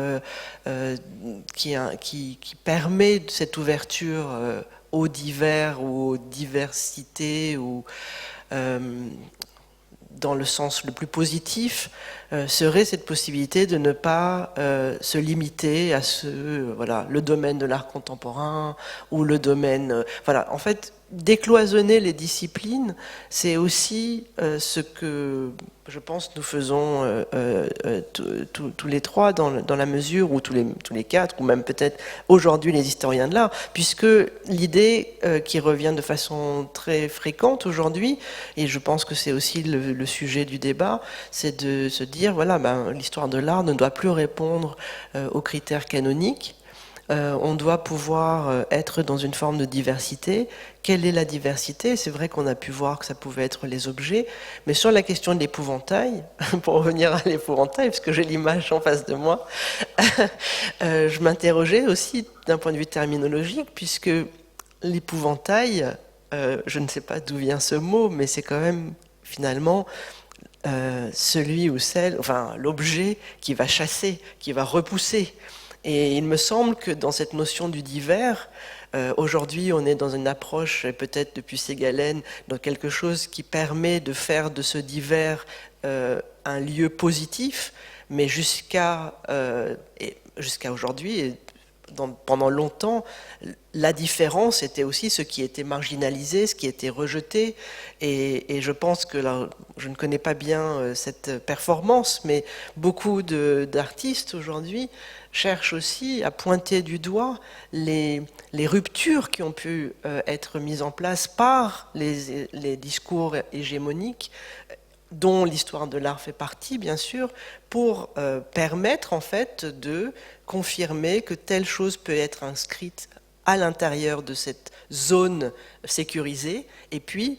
qui permet cette ouverture aux divers ou aux diversités ou dans le sens le plus positif, serait cette possibilité de ne pas se limiter à le domaine de l'art contemporain ou le domaine... voilà, en fait, décloisonner les disciplines, c'est aussi ce que je pense nous faisons tous les trois dans la mesure, ou tous les quatre, ou même peut-être aujourd'hui les historiens de l'art, puisque l'idée qui revient de façon très fréquente aujourd'hui, et je pense que c'est aussi le sujet du débat, c'est de se dire, voilà, l'histoire de l'art ne doit plus répondre aux critères canoniques. On doit pouvoir être dans une forme de diversité. Quelle est la diversité? C'est vrai qu'on a pu voir que ça pouvait être les objets, mais sur la question de l'épouvantail, pour revenir à l'épouvantail, parce que j'ai l'image en face de moi, je m'interrogeais aussi d'un point de vue terminologique, puisque l'épouvantail, je ne sais pas d'où vient ce mot, mais c'est quand même finalement celui ou celle, enfin l'objet qui va chasser, qui va repousser. Et il me semble que dans cette notion du divers, aujourd'hui on est dans une approche, peut-être depuis Ségalen, dans quelque chose qui permet de faire de ce divers un lieu positif, mais jusqu'à aujourd'hui, et pendant longtemps, la différence était aussi ce qui était marginalisé, ce qui était rejeté, et je pense que là, je ne connais pas bien cette performance, mais beaucoup d'artistes aujourd'hui cherchent aussi à pointer du doigt les ruptures qui ont pu être mises en place par les discours hégémoniques, dont l'histoire de l'art fait partie, bien sûr, pour permettre en fait de confirmer que telle chose peut être inscrite à l'intérieur de cette zone sécurisée, et puis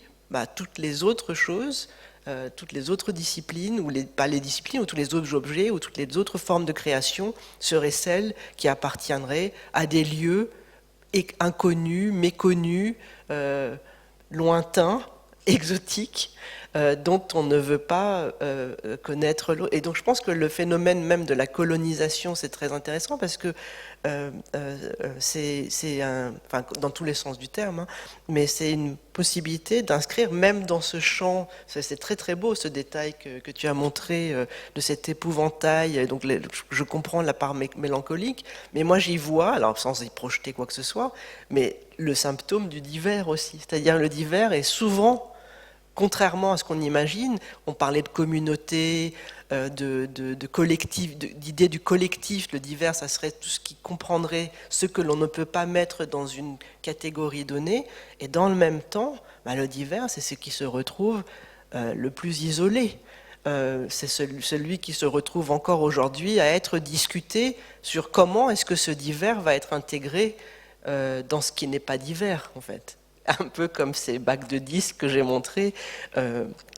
toutes les autres choses, toutes les autres disciplines, ou pas les disciplines, ou tous les autres objets, ou toutes les autres formes de création seraient celles qui appartiendraient à des lieux inconnus, méconnus, lointains, exotiques, dont on ne veut pas connaître l'autre. Et donc je pense que le phénomène même de la colonisation, c'est très intéressant, parce que c'est enfin, dans tous les sens du terme, hein, mais c'est une possibilité d'inscrire même dans ce champ, c'est très très beau ce détail que tu as montré de cet épouvantail, donc je comprends la part mélancolique, mais moi j'y vois, alors sans y projeter quoi que ce soit, mais le symptôme du divers aussi, c'est-à-dire le divers est souvent, contrairement à ce qu'on imagine, on parlait de communauté, de collectif, d'idée du collectif, le divers, ça serait tout ce qui comprendrait ce que l'on ne peut pas mettre dans une catégorie donnée, et dans le même temps, le divers, c'est ce qui se retrouve le plus isolé. c'est celui qui se retrouve encore aujourd'hui à être discuté sur comment est-ce que ce divers va être intégré dans ce qui n'est pas divers, en fait. Un peu comme ces bacs de disques que j'ai montrés.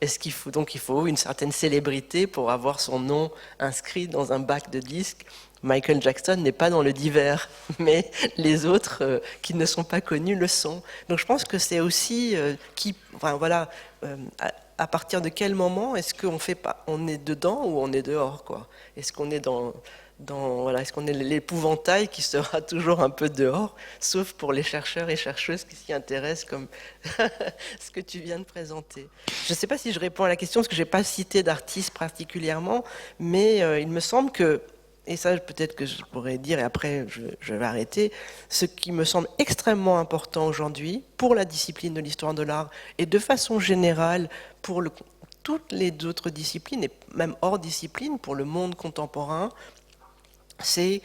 Est-ce qu'il faut, donc il faut une certaine célébrité pour avoir son nom inscrit dans un bac de disques? Michael Jackson n'est pas dans le divers, mais les autres qui ne sont pas connus le sont. Donc je pense que c'est aussi à partir de quel moment est-ce qu'on fait pas, on est dedans ou on est dehors, quoi? Est-ce qu'on est est-ce qu'on est l'épouvantail qui sera toujours un peu dehors, sauf pour les chercheurs et chercheuses qui s'y intéressent, comme ce que tu viens de présenter. Je ne sais pas si je réponds à la question, parce que je n'ai pas cité d'artistes particulièrement, mais il me semble que, et ça peut-être que je pourrais dire, et après je vais arrêter, ce qui me semble extrêmement important aujourd'hui pour la discipline de l'histoire de l'art, et de façon générale pour toutes les autres disciplines, et même hors discipline, pour le monde contemporain, et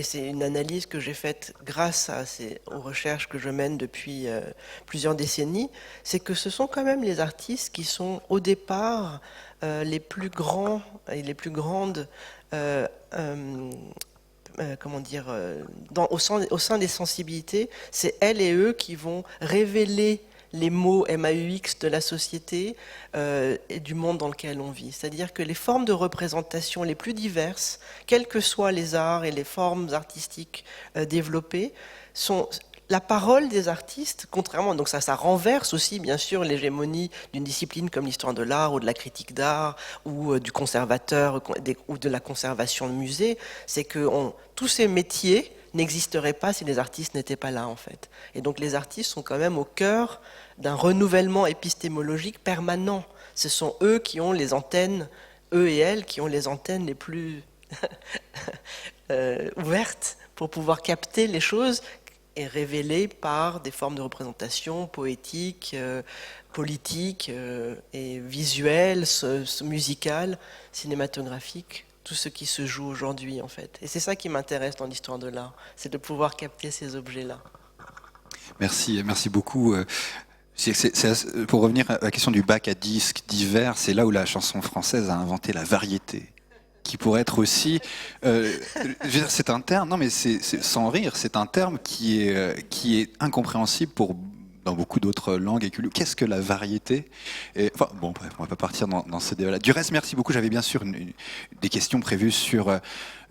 c'est une analyse que j'ai faite grâce aux recherches que je mène depuis plusieurs décennies, c'est que ce sont quand même les artistes qui sont au départ les plus grands et les plus grandes, au sein des sensibilités. C'est elles et eux qui vont révéler les mots MAUX de la société et du monde dans lequel on vit. C'est-à-dire que les formes de représentation les plus diverses, quels que soient les arts et les formes artistiques développées, sont la parole des artistes, contrairement, donc ça renverse aussi bien sûr l'hégémonie d'une discipline comme l'histoire de l'art ou de la critique d'art ou du conservateur ou de la conservation de musée, c'est que tous ces métiers n'existeraient pas si les artistes n'étaient pas là, en fait. Et donc les artistes sont quand même au cœur d'un renouvellement épistémologique permanent. Ce sont eux qui ont les antennes, eux et elles, qui ont les antennes les plus ouvertes pour pouvoir capter les choses et révéler par des formes de représentation poétiques, politiques et visuelles, musicales, cinématographiques, tout ce qui se joue aujourd'hui, en fait. Et c'est ça qui m'intéresse dans l'histoire de l'art, c'est de pouvoir capter ces objets-là. Merci beaucoup. Pour revenir à la question du bac à disques divers, c'est là où la chanson française a inventé la variété, qui pourrait être aussi, je veux dire, c'est un terme, non mais c'est sans rire, c'est un terme qui est incompréhensible dans beaucoup d'autres langues et cultures. Qu'est-ce que la variété? Enfin, bon, bref, on va pas partir dans ce débat-là. Du reste, merci beaucoup. J'avais bien sûr des questions prévues sur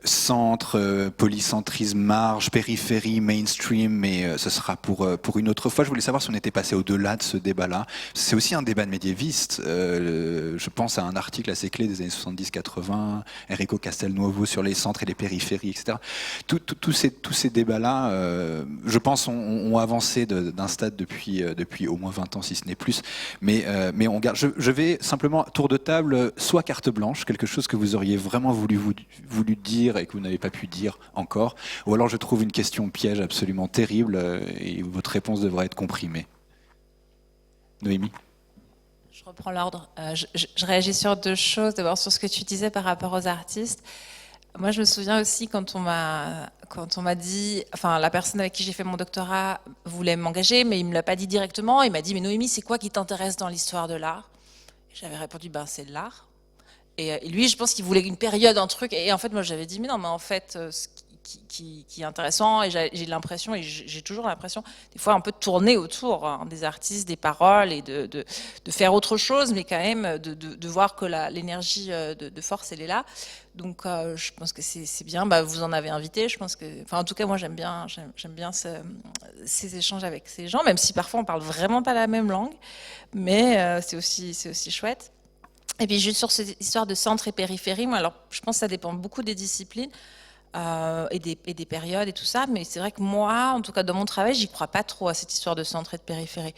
centre, polycentrisme, marge, périphérie, mainstream, mais ce sera pour une autre fois. Je voulais savoir si on était passé au-delà de ce débat-là. C'est aussi un débat de médiévistes. Je pense à un article assez clé des années 70-80, Enrico Castelnuovo sur les centres et les périphéries, etc. Tous ces débats-là, je pense, ont avancé d'un stade depuis au moins 20 ans, si ce n'est plus. Mais on garde. Je vais simplement, tour de table, soit carte blanche, quelque chose que vous auriez vraiment voulu dire et que vous n'avez pas pu dire encore, ou alors je trouve une question piège absolument terrible et votre réponse devrait être comprimée. Noémie? Je reprends l'ordre. Je réagis sur deux choses. D'abord sur ce que tu disais par rapport aux artistes. Moi, je me souviens aussi quand on m'a dit, enfin la personne avec qui j'ai fait mon doctorat voulait m'engager, mais il me l'a pas dit directement. Il m'a dit, mais Noémie, c'est quoi qui t'intéresse dans l'histoire de l'art? J'avais répondu, c'est l'art. Et lui, je pense qu'il voulait une période, un truc. Et en fait, moi, j'avais dit, mais non, mais en fait, ce qui est intéressant, et j'ai l'impression, et j'ai toujours l'impression, des fois, un peu de tourner autour des artistes, des paroles, et de faire autre chose, mais quand même, de voir que l'énergie de force, elle est là. Donc, je pense que c'est bien. Vous en avez invité. Je pense que, enfin, en tout cas, moi, j'aime bien ces échanges avec ces gens, même si parfois, on parle vraiment pas la même langue. Mais c'est aussi chouette. Et puis juste sur cette histoire de centre et périphérie, moi, alors je pense que ça dépend beaucoup des disciplines et des périodes et tout ça, mais c'est vrai que moi, en tout cas dans mon travail, j'y crois pas trop à cette histoire de centre et de périphérie.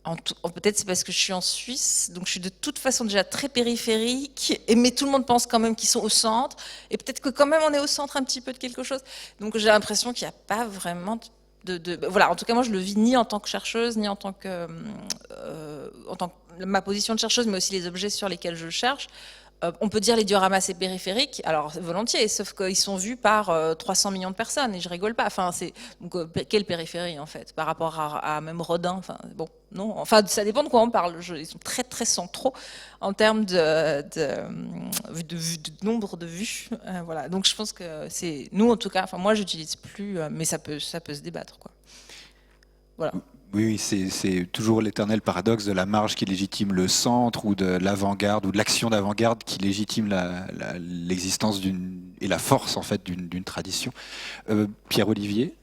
Peut-être c'est parce que je suis en Suisse, donc je suis de toute façon déjà très périphérique, mais tout le monde pense quand même qu'ils sont au centre, et peut-être que quand même on est au centre un petit peu de quelque chose. Donc j'ai l'impression qu'il n'y a pas vraiment voilà, en tout cas moi je le vis ni en tant que chercheuse, ni en tant que ma position de chercheuse, mais aussi les objets sur lesquels je cherche, On peut dire les dioramas c'est périphérique, alors volontiers, sauf qu'ils sont vus par 300 millions de personnes et je rigole pas. Enfin, donc quelle périphérie en fait par rapport à même Rodin. Enfin bon, non. Enfin, ça dépend de quoi on parle. Ils sont très très centraux en termes de nombre de vues. Voilà. Donc je pense que c'est nous en tout cas. Enfin moi j'utilise plus, mais ça peut se débattre quoi. Voilà. Oui, c'est toujours l'éternel paradoxe de la marge qui légitime le centre, ou de l'avant-garde, ou de l'action d'avant-garde qui légitime l'existence et la force en fait d'une tradition. Pierre-Olivier,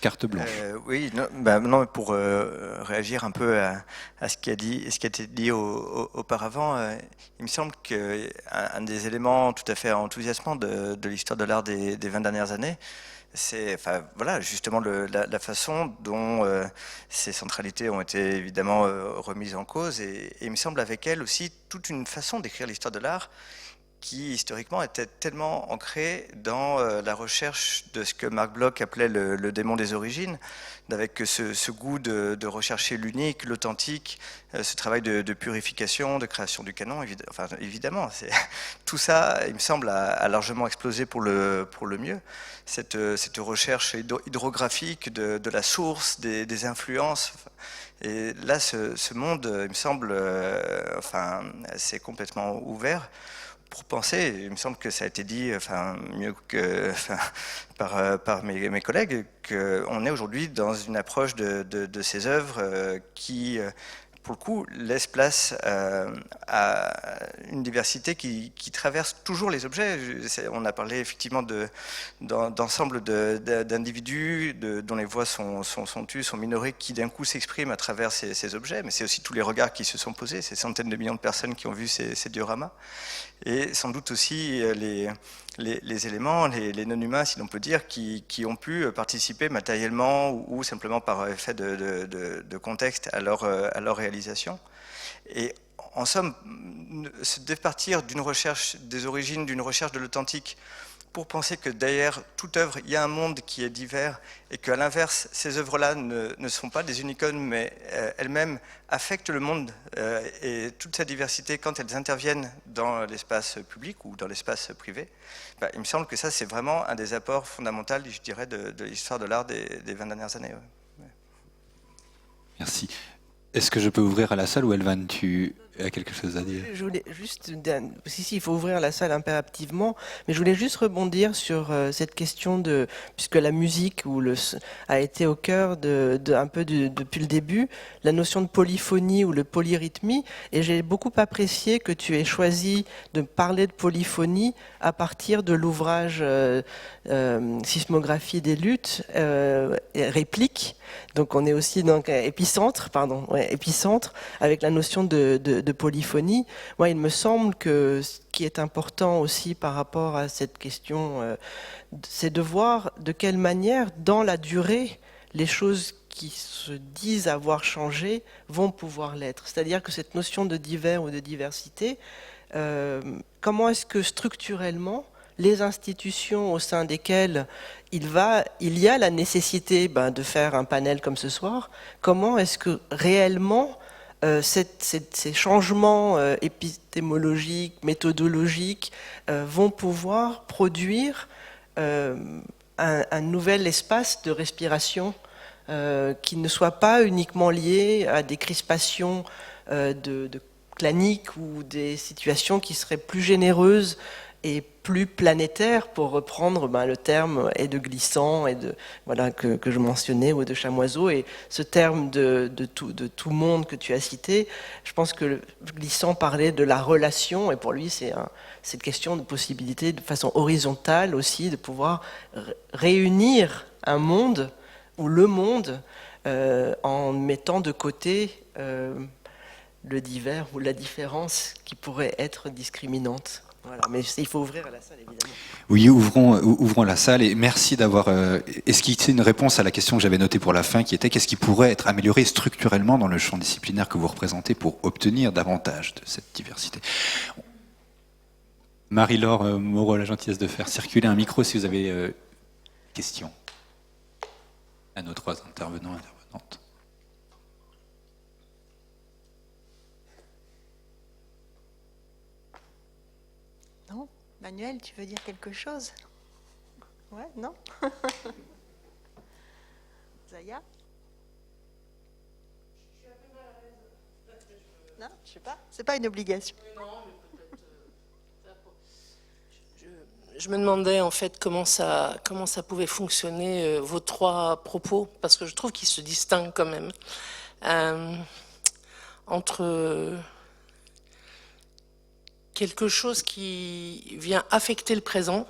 carte blanche. Oui, non, pour réagir un peu à ce qui a été dit auparavant, il me semble qu'un des éléments tout à fait enthousiasmants de l'histoire de l'art des 20 dernières années, c'est voilà, justement la façon dont ces centralités ont été évidemment remises en cause, et il me semble avec elles aussi toute une façon d'écrire l'histoire de l'art qui historiquement était tellement ancrée dans la recherche de ce que Marc Bloch appelait le démon des origines, avec ce goût de rechercher l'unique, l'authentique, ce travail de purification, de création du canon. Évidemment, tout ça, il me semble, a largement explosé pour le mieux. Cette recherche hydrographique de la source, des influences. Et là, ce monde, il me semble, c'est complètement ouvert. Pour penser, il me semble que ça a été dit mieux que par mes collègues, qu'on est aujourd'hui dans une approche de ces œuvres qui, pour le coup, laisse place à une diversité qui traverse toujours les objets. On a parlé effectivement d'ensemble d'individus dont les voix sont tues, sont minorées, qui d'un coup s'expriment à travers ces objets, mais c'est aussi tous les regards qui se sont posés, ces centaines de millions de personnes qui ont vu ces dioramas, et sans doute aussi les éléments, les non-humains, si l'on peut dire, qui ont pu participer matériellement ou simplement par effet de contexte à leur réalisation. Et en somme, de partir d'une recherche des origines, d'une recherche de l'authentique, pour penser que derrière toute œuvre, il y a un monde qui est divers, et qu'à l'inverse, ces œuvres-là ne sont pas des unicornes, mais elles-mêmes affectent le monde et toute sa diversité quand elles interviennent dans l'espace public ou dans l'espace privé. Il me semble que ça, c'est vraiment un des apports fondamentaux, je dirais, de l'histoire de l'art des 20 dernières années. Ouais. Merci. Est-ce que je peux ouvrir à la salle, ou Elvan, tu as quelque chose à dire? Je voulais juste, si, il faut ouvrir la salle impérativement, mais je voulais juste rebondir sur cette question puisque la musique a été au cœur depuis le début, la notion de polyphonie ou le polyrythmie, et j'ai beaucoup apprécié que tu aies choisi de parler de polyphonie à partir de l'ouvrage Sismographie des luttes, réplique. Donc on est aussi dans épicentre, avec la notion de polyphonie. Moi, il me semble que ce qui est important aussi par rapport à cette question, c'est de voir de quelle manière, dans la durée, les choses qui se disent avoir changé vont pouvoir l'être. C'est-à-dire que cette notion de divers ou de diversité, comment est-ce que structurellement, les institutions au sein desquelles il y a la nécessité de faire un panel comme ce soir, comment est-ce que réellement ces changements épistémologiques, méthodologiques vont pouvoir produire un nouvel espace de respiration qui ne soit pas uniquement lié à des crispations de claniques ou des situations qui seraient plus généreuses et plus planétaire, pour reprendre le terme de Glissant et que je mentionnais, ou de Chamoiseau, et ce terme de tout monde que tu as cité. Je pense que Glissant parlait de la relation, et pour lui c'est cette question de possibilité de façon horizontale aussi de pouvoir réunir un monde ou le monde en mettant de côté le divers ou la différence qui pourrait être discriminante. Voilà, mais il faut ouvrir à la salle, évidemment. Oui, ouvrons la salle, et merci d'avoir esquissé une réponse à la question que j'avais notée pour la fin, qui était: qu'est-ce qui pourrait être amélioré structurellement dans le champ disciplinaire que vous représentez pour obtenir davantage de cette diversité? Marie-Laure Moreau a la gentillesse de faire circuler un micro si vous avez questions à nos trois intervenants et intervenantes. Manuel, tu veux dire quelque chose? Ouais, non? Zaya? Non, je sais pas. C'est pas une obligation. Je me demandais en fait comment ça pouvait fonctionner vos trois propos, parce que je trouve qu'ils se distinguent quand même entre quelque chose qui vient affecter le présent,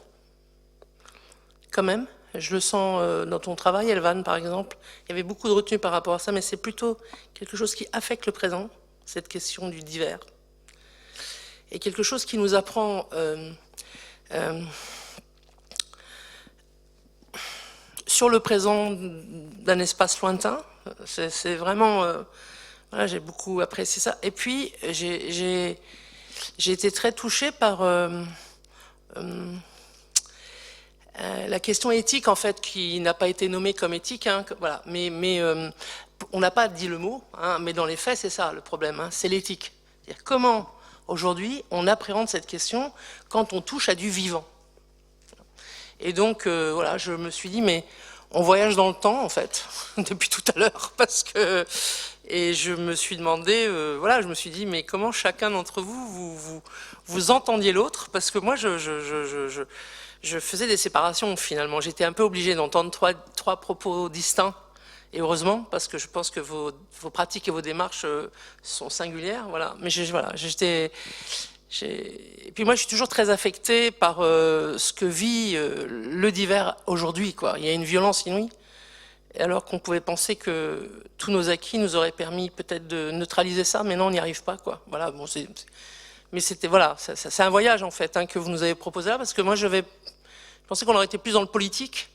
quand même. Je le sens dans ton travail, Elvan, par exemple. Il y avait beaucoup de retenue par rapport à ça, mais c'est plutôt quelque chose qui affecte le présent, cette question du divers. Et quelque chose qui nous apprend sur le présent d'un espace lointain. C'est vraiment... voilà, j'ai beaucoup apprécié ça. Et puis, j'ai été très touchée par la question éthique, en fait, qui n'a pas été nommée comme éthique. Hein, voilà. Mais on n'a pas dit le mot, hein, mais dans les faits, c'est ça le problème. Hein, c'est l'éthique. C'est-à-dire comment, aujourd'hui, on appréhende cette question quand on touche à du vivant. Et donc, voilà, je me suis dit, mais on voyage dans le temps, en fait, depuis tout à l'heure, parce que... Et je me suis demandé, voilà, je me suis dit, mais comment chacun d'entre vous entendiez l'autre? Parce que moi, je faisais des séparations, finalement. J'étais un peu obligée d'entendre trois propos distincts. Et heureusement, parce que je pense que vos pratiques et vos démarches sont singulières, voilà. Mais voilà, j'étais... Et puis moi, je suis toujours très affectée par ce que vit le divers aujourd'hui, quoi. Il y a une violence inouïe, alors qu'on pouvait penser que tous nos acquis nous auraient permis peut-être de neutraliser ça, mais non, on n'y arrive pas, quoi. Voilà, bon, mais c'était, voilà, c'est un voyage, en fait, hein, que vous nous avez proposé là, parce que moi, je pensais qu'on aurait été plus dans le politique,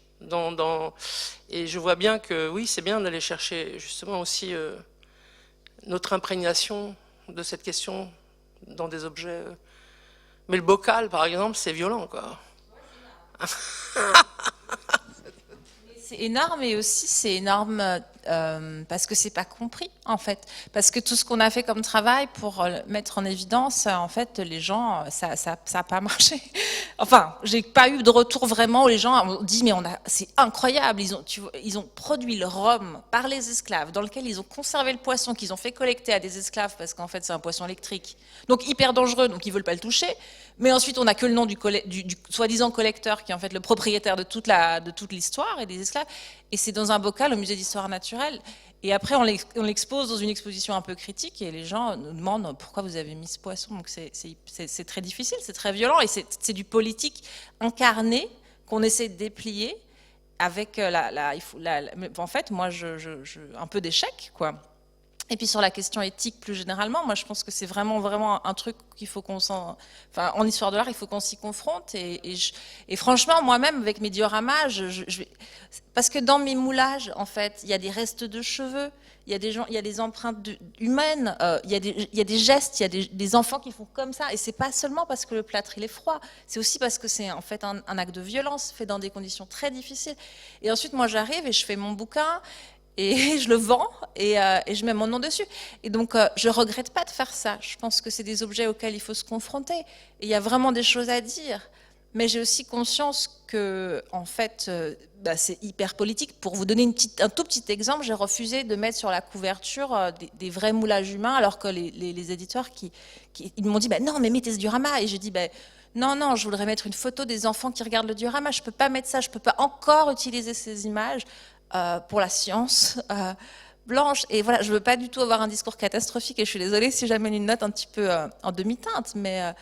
et je vois bien que, oui, c'est bien d'aller chercher, justement, aussi notre imprégnation de cette question dans des objets. Mais le bocal, par exemple, c'est violent, quoi. C'est énorme, et aussi c'est énorme parce que c'est pas compris, en fait. Parce que tout ce qu'on a fait comme travail pour mettre en évidence, en fait, les gens, ça a pas marché. Enfin, j'ai pas eu de retour vraiment où les gens ont dit, mais c'est incroyable, ils ont produit le rhum par les esclaves, dans lequel ils ont conservé le poisson qu'ils ont fait collecter à des esclaves, parce qu'en fait c'est un poisson électrique, donc hyper dangereux, donc ils veulent pas le toucher. Mais ensuite, on n'a que le nom du soi-disant collecteur, qui est en fait le propriétaire de toute l'histoire et des esclaves. Et c'est dans un bocal au musée d'histoire naturelle. Et après, on l'expose dans une exposition un peu critique, et les gens nous demandent pourquoi vous avez mis ce poisson. Donc c'est très difficile, c'est très violent, et c'est du politique incarné qu'on essaie de déplier avec en fait, moi, un peu d'échec, quoi. Et puis sur la question éthique plus généralement, moi je pense que c'est vraiment un truc qu'il faut enfin, en histoire de l'art, il faut qu'on s'y confronte. Et franchement, moi-même avec mes dioramas, parce que dans mes moulages, en fait, il y a des restes de cheveux, il y a des empreintes humaines, il y a des gestes, il y a des enfants qui font comme ça. Et c'est pas seulement parce que le plâtre il est froid, c'est aussi parce que c'est en fait un acte de violence fait dans des conditions très difficiles. Et ensuite, moi j'arrive et je fais mon bouquin. Et je le vends et je mets mon nom dessus. Et donc, je regrette pas de faire ça. Je pense que c'est des objets auxquels il faut se confronter. Et il y a vraiment des choses à dire. Mais j'ai aussi conscience que, en fait, c'est hyper politique. Pour vous donner un tout petit exemple, j'ai refusé de mettre sur la couverture des vrais moulages humains, alors que les éditeurs ils m'ont dit, non, mais mettez ce diorama. Et j'ai dit, non, je voudrais mettre une photo des enfants qui regardent le diorama. Je peux pas mettre ça. Je peux pas encore utiliser ces images. Pour la science blanche. Et voilà, je veux pas du tout avoir un discours catastrophique, et je suis désolée si j'amène une note un petit peu en demi-teinte, mais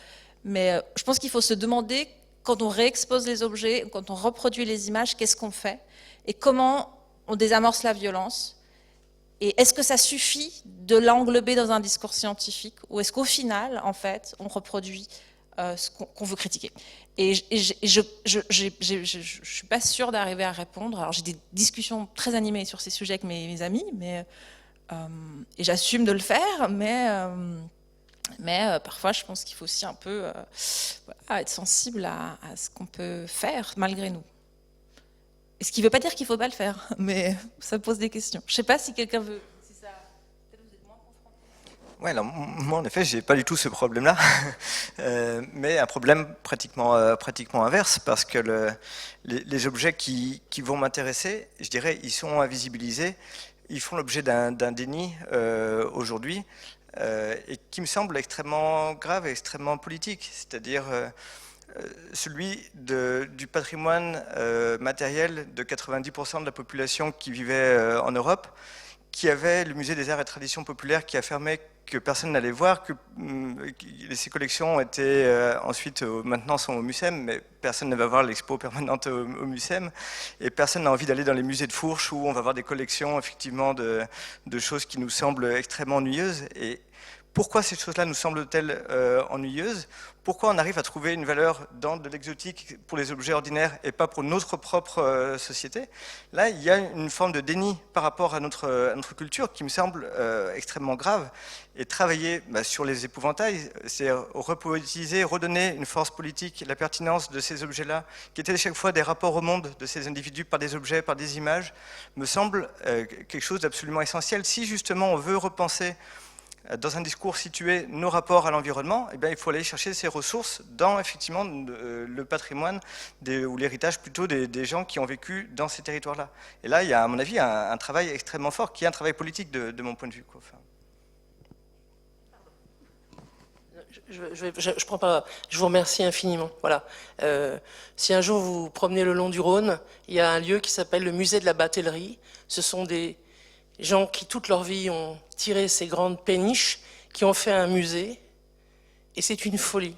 je pense qu'il faut se demander, quand on réexpose les objets, quand on reproduit les images, qu'est-ce qu'on fait et comment on désamorce la violence, et est-ce que ça suffit de l'englober dans un discours scientifique, ou est-ce qu'au final, en fait, on reproduit ce qu'on veut critiquer. Et je suis pas sûre d'arriver à répondre. Alors j'ai des discussions très animées sur ces sujets avec mes amis, et j'assume de le faire, mais parfois je pense qu'il faut aussi un peu être sensible à ce qu'on peut faire malgré nous. Et ce qui ne veut pas dire qu'il ne faut pas le faire, mais ça pose des questions. Je ne sais pas si quelqu'un veut... Ouais, alors, moi, en effet, j'ai pas du tout ce problème-là, mais un problème pratiquement inverse, parce que les objets qui vont m'intéresser, je dirais, ils sont invisibilisés, ils font l'objet d'un déni aujourd'hui, et qui me semble extrêmement grave et extrêmement politique, c'est-à-dire celui du patrimoine matériel de 90% de la population qui vivait en Europe, qui avait le musée des arts et traditions populaires qui a fermé, que personne n'allait voir, que ces collections étaient ensuite, maintenant sont au MUSEM, mais personne ne va voir l'expo permanente au MUSEM, et personne n'a envie d'aller dans les musées de Fourche où on va voir des collections effectivement de choses qui nous semblent extrêmement ennuyeuses. Et pourquoi ces choses-là nous semblent-elles ennuyeuses? Pourquoi on arrive à trouver une valeur dans de l'exotique pour les objets ordinaires et pas pour notre propre société? Là, il y a une forme de déni par rapport à notre culture qui me semble extrêmement grave. Et travailler sur les épouvantails, c'est repoétiser, redonner une force politique, la pertinence de ces objets-là, qui étaient à chaque fois des rapports au monde de ces individus par des objets, par des images, me semble quelque chose d'absolument essentiel. Si justement on veut repenser dans un discours situé nos rapports à l'environnement, eh bien, il faut aller chercher ces ressources dans effectivement le patrimoine ou l'héritage plutôt des gens qui ont vécu dans ces territoires-là. Et là, il y a à mon avis un travail extrêmement fort, qui est un travail politique de mon point de vue, quoi. Enfin. Je prends pas. Je vous remercie infiniment. Voilà. Si un jour vous promenez le long du Rhône, il y a un lieu qui s'appelle le musée de la Batellerie. Ce sont des gens qui toute leur vie ont tiré ces grandes péniches, qui ont fait un musée, et c'est une folie,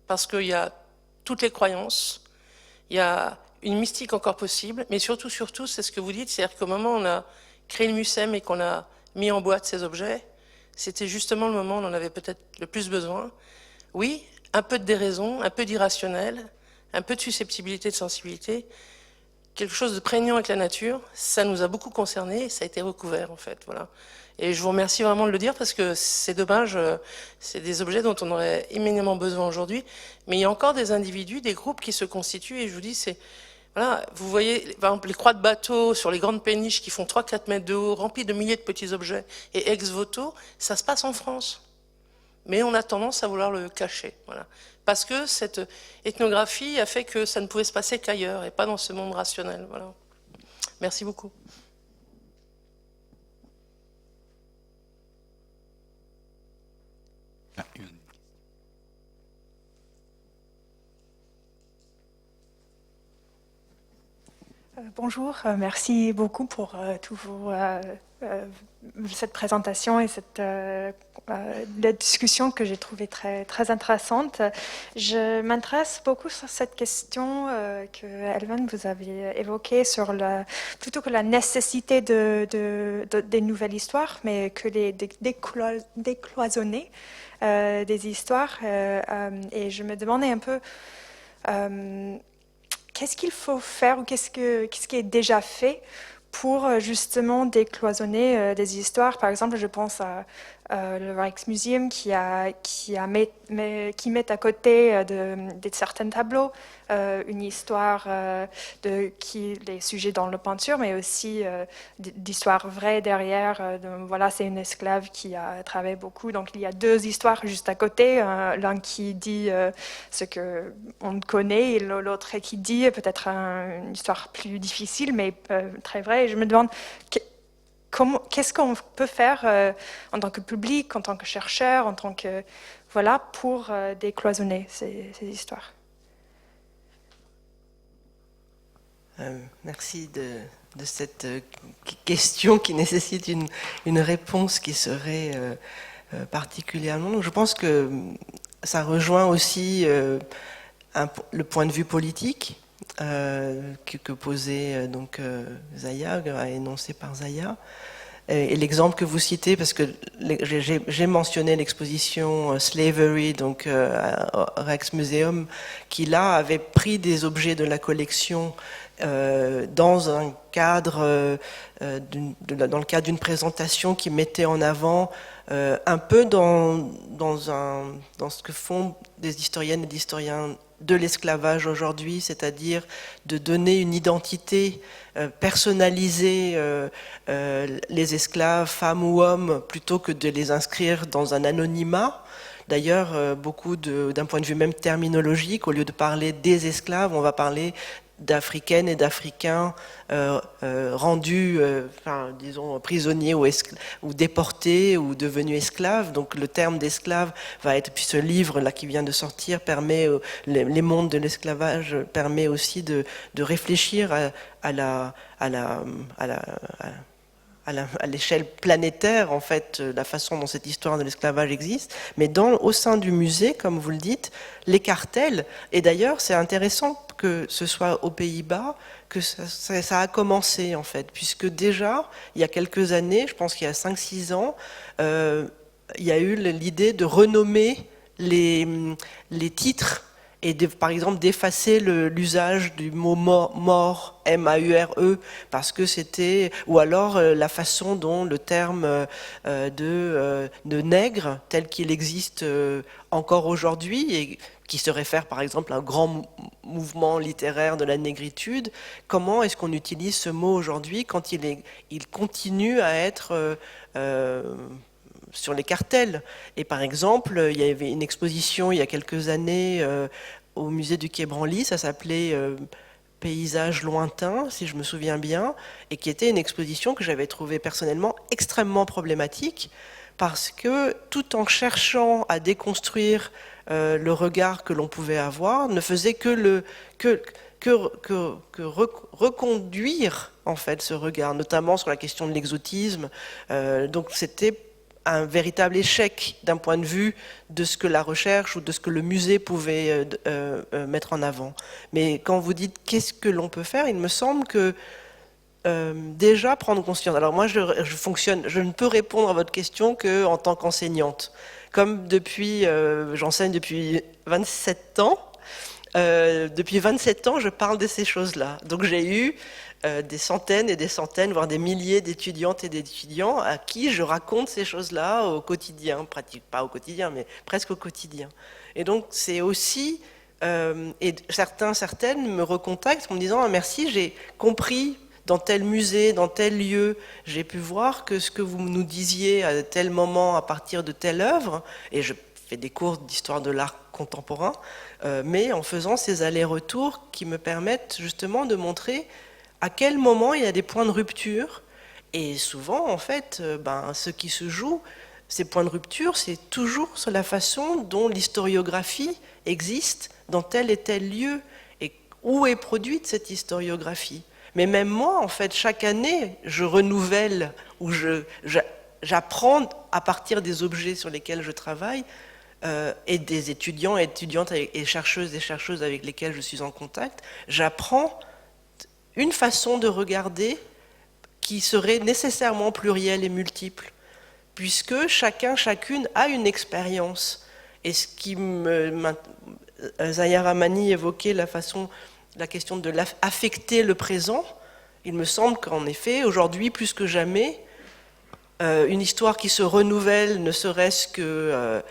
parce qu'il y a toutes les croyances, il y a une mystique encore possible, mais surtout, c'est ce que vous dites, c'est-à-dire qu'au moment où on a créé le MUSEM et qu'on a mis en boîte ces objets, c'était justement le moment où on en avait peut-être le plus besoin. Oui, un peu de déraison, un peu d'irrationnel, un peu de susceptibilité, de sensibilité, quelque chose de prégnant avec la nature, ça nous a beaucoup concernés, ça a été recouvert en fait, voilà. Et je vous remercie vraiment de le dire parce que c'est dommage, c'est des objets dont on aurait éminemment besoin aujourd'hui, mais il y a encore des individus, des groupes qui se constituent, et je vous dis, c'est, voilà, vous voyez, par exemple, les croix de bateau sur les grandes péniches qui font 3-4 mètres de haut, remplies de milliers de petits objets, et ex-voto, ça se passe en France. Mais on a tendance à vouloir le cacher, voilà. Parce que cette ethnographie a fait que ça ne pouvait se passer qu'ailleurs et pas dans ce monde rationnel. Voilà. Merci beaucoup. Bonjour, merci beaucoup pour cette présentation et la discussion que j'ai trouvée très, très intéressante. Je m'intéresse beaucoup sur cette question que Elvan vous avez évoquée sur plutôt que la nécessité des nouvelles histoires, mais que décloisonner des histoires. Et je me demandais un peu qu'est-ce qu'il faut faire ou qu'est-ce qui est déjà fait pour justement décloisonner des histoires. Par exemple, je pense à le Rijksmuseum qui met à côté de certains tableaux une histoire les sujets dans la peinture, mais aussi d'histoires vraies derrière. Voilà, c'est une esclave qui a travaillé beaucoup, donc il y a deux histoires juste à côté. L'un qui dit ce que on connaît et l'autre qui dit peut-être une histoire plus difficile, mais très vraie. Et je me demande qu'est-ce qu'on peut faire en tant que public, en tant que chercheur, en tant que pour décloisonner ces histoires. Merci de cette question qui nécessite une réponse qui serait particulièrement. Donc je pense que ça rejoint aussi le point de vue politique que posait donc Zaya, énoncé par Zaya. Et l'exemple que vous citez, parce que j'ai mentionné l'exposition Slavery, donc Rijksmuseum, qui là avait pris des objets de la collection dans un cadre, dans le cadre d'une présentation qui mettait en avant un peu dans ce que font des historiennes et des historiens de l'esclavage aujourd'hui, c'est-à-dire de donner une identité personnalisée les esclaves, femmes ou hommes, plutôt que de les inscrire dans un anonymat. D'ailleurs, beaucoup d'un point de vue même terminologique, au lieu de parler des esclaves, on va parler d'Africaines et d'Africains rendus, disons, prisonniers ou déportés ou devenus esclaves. Donc le terme d'esclave va être, puis ce livre-là qui vient de sortir permet, les mondes de l'esclavage permet aussi de réfléchir à l'échelle planétaire, en fait, la façon dont cette histoire de l'esclavage existe, mais au sein du musée, comme vous le dites, les cartels, et d'ailleurs c'est intéressant que ce soit aux Pays-Bas que ça a commencé, en fait, puisque déjà, il y a quelques années, je pense qu'il y a 5-6 ans, il y a eu l'idée de renommer les titres et par exemple d'effacer l'usage du mot mort, M-A-U-R-E, parce que c'était, ou alors la façon dont le terme de nègre, tel qu'il existe encore aujourd'hui, et qui se réfère par exemple à un grand mouvement littéraire de la négritude, comment est-ce qu'on utilise ce mot aujourd'hui quand il continue à être sur les cartels. Et par exemple, il y avait une exposition il y a quelques années au musée du Quai Branly, ça s'appelait Paysages lointains, si je me souviens bien, et qui était une exposition que j'avais trouvée personnellement extrêmement problématique, parce que tout en cherchant à déconstruire le regard que l'on pouvait avoir, ne faisait que reconduire en fait ce regard, notamment sur la question de l'exotisme. Donc c'était un véritable échec d'un point de vue de ce que la recherche ou de ce que le musée pouvait mettre en avant. Mais quand vous dites qu'est-ce que l'on peut faire, il me semble que déjà prendre conscience. Alors moi je ne peux répondre à votre question qu'en tant qu'enseignante. Comme j'enseigne depuis 27 ans, depuis 27 ans je parle de ces choses-là. Donc j'ai eu des centaines et des centaines, voire des milliers d'étudiantes et d'étudiants à qui je raconte ces choses-là au quotidien, pas au quotidien, mais presque au quotidien. Et donc c'est aussi, et certaines me recontactent en me disant « Ah, merci, j'ai compris dans tel musée, dans tel lieu, j'ai pu voir que ce que vous nous disiez à tel moment, à partir de telle œuvre, et je fais des cours d'histoire de l'art contemporain, mais en faisant ces allers-retours qui me permettent justement de montrer à quel moment il y a des points de rupture. Et souvent, en fait, ce qui se joue, ces points de rupture, c'est toujours sur la façon dont l'historiographie existe dans tel et tel lieu, et où est produite cette historiographie. Mais même moi, en fait, chaque année, je renouvelle, ou j'apprends à partir des objets sur lesquels je travaille, et des étudiants et étudiantes et chercheuses avec lesquels je suis en contact, j'apprends une façon de regarder qui serait nécessairement plurielle et multiple, puisque chacune a une expérience. Et ce qui Zahia Rahmani évoquait la question de affecter le présent, il me semble qu'en effet, aujourd'hui, plus que jamais, une histoire qui se renouvelle, ne serait-ce que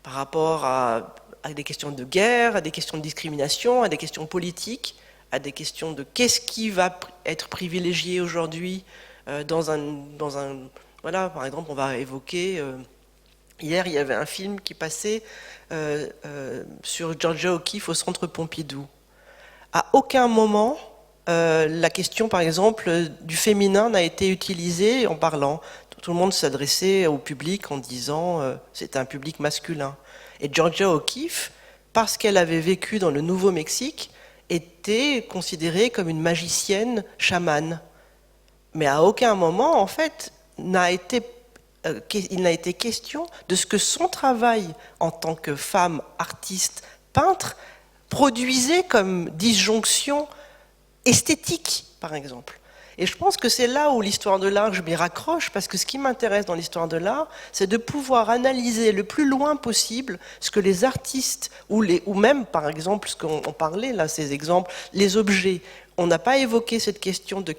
par rapport à des questions de guerre, à des questions de discrimination, à des questions politiques, à des questions de qu'est-ce qui va être privilégié aujourd'hui voilà, par exemple, on va évoquer... hier, il y avait un film qui passait sur Georgia O'Keeffe au Centre Pompidou. À aucun moment, la question, par exemple, du féminin n'a été utilisée en parlant. Tout le monde s'adressait au public en disant c'est un public masculin. Et Georgia O'Keeffe, parce qu'elle avait vécu dans le Nouveau-Mexique, était considérée comme une magicienne chamane. Mais à aucun moment, en fait, il n'a été question de ce que son travail en tant que femme, artiste, peintre, produisait comme disjonction esthétique, par exemple. Et je pense que c'est là où l'histoire de l'art, je m'y raccroche, parce que ce qui m'intéresse dans l'histoire de l'art, c'est de pouvoir analyser le plus loin possible ce que les artistes, ou même, par exemple, ce qu'on parlait là, ces exemples, les objets. On n'a pas évoqué cette question de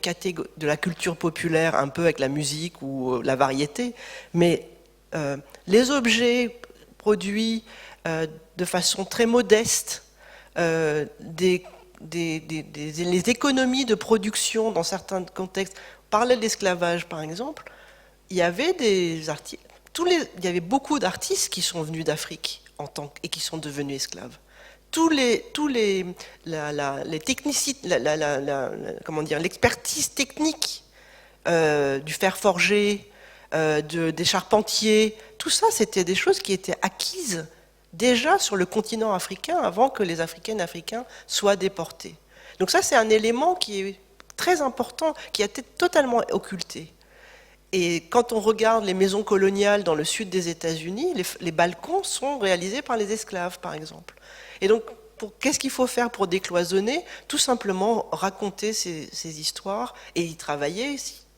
la culture populaire, un peu avec la musique ou la variété, mais les objets produits de façon très modeste, les économies de production dans certains contextes. On parlait de l'esclavage, par exemple. Il y avait des artistes, il y avait beaucoup d'artistes qui sont venus d'Afrique et qui sont devenus esclaves. L'expertise technique du fer forgé, des charpentiers, tout ça, c'était des choses qui étaient acquises déjà sur le continent africain avant que les Africaines et Africains soient déportés. Donc ça, c'est un élément qui est très important, qui a été totalement occulté. Et quand on regarde les maisons coloniales dans le sud des États-Unis, les balcons sont réalisés par les esclaves, par exemple. Et donc, qu'est-ce qu'il faut faire pour décloisonner? Tout simplement raconter ces histoires et y travailler.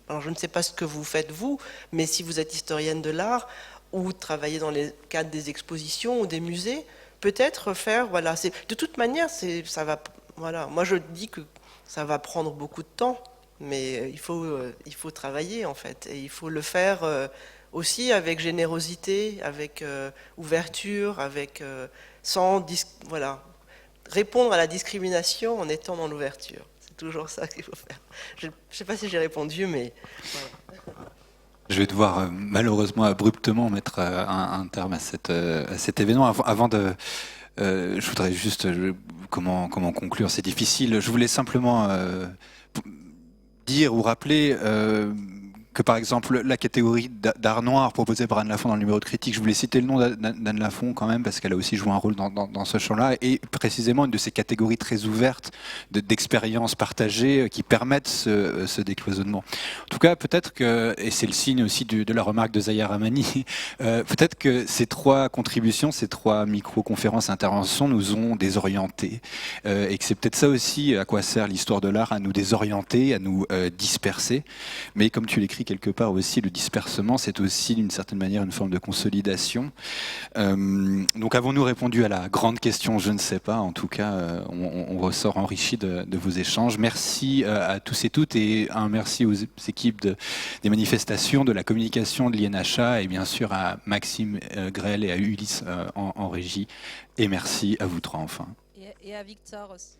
Alors, je ne sais pas ce que vous faites, vous, mais si vous êtes historienne de l'art ou travaillez dans le cadre des expositions ou des musées, peut-être faire, voilà, de toute manière, ça va, voilà, moi je dis que ça va prendre beaucoup de temps, mais il faut travailler en fait, et il faut le faire aussi avec générosité, avec ouverture, voilà, répondre à la discrimination en étant dans l'ouverture. C'est toujours ça qu'il faut faire. Je ne sais pas si j'ai répondu, mais voilà. Je vais devoir malheureusement abruptement mettre un terme à cet événement. Avant de, je voudrais juste comment conclure. C'est difficile. Je voulais simplement dire ou rappeler que par exemple la catégorie d'art noir proposée par Anne Lafont dans le numéro de critique, je voulais citer le nom d'Anne Lafont quand même parce qu'elle a aussi joué un rôle dans ce champ-là, et précisément une de ces catégories très ouvertes d'expériences partagées qui permettent ce décloisonnement. En tout cas, peut-être que, et c'est le signe aussi de la remarque de Zahia Rahmani, peut-être que ces trois contributions, ces trois micro-conférences, interventions nous ont désorientés, et que c'est peut-être ça aussi à quoi sert l'histoire de l'art, à nous désorienter, à nous disperser. Mais comme tu l'écris quelque part aussi, le dispersement, c'est aussi d'une certaine manière une forme de consolidation. Donc avons-nous répondu à la grande question? Je ne sais pas. En tout cas, on ressort enrichi de vos échanges. Merci à tous et toutes, et un merci aux équipes des manifestations, de la communication de l'INHA, et bien sûr à Maxime Grel et à Ulysse en régie. Et merci à vous trois enfin. Et à Victor aussi.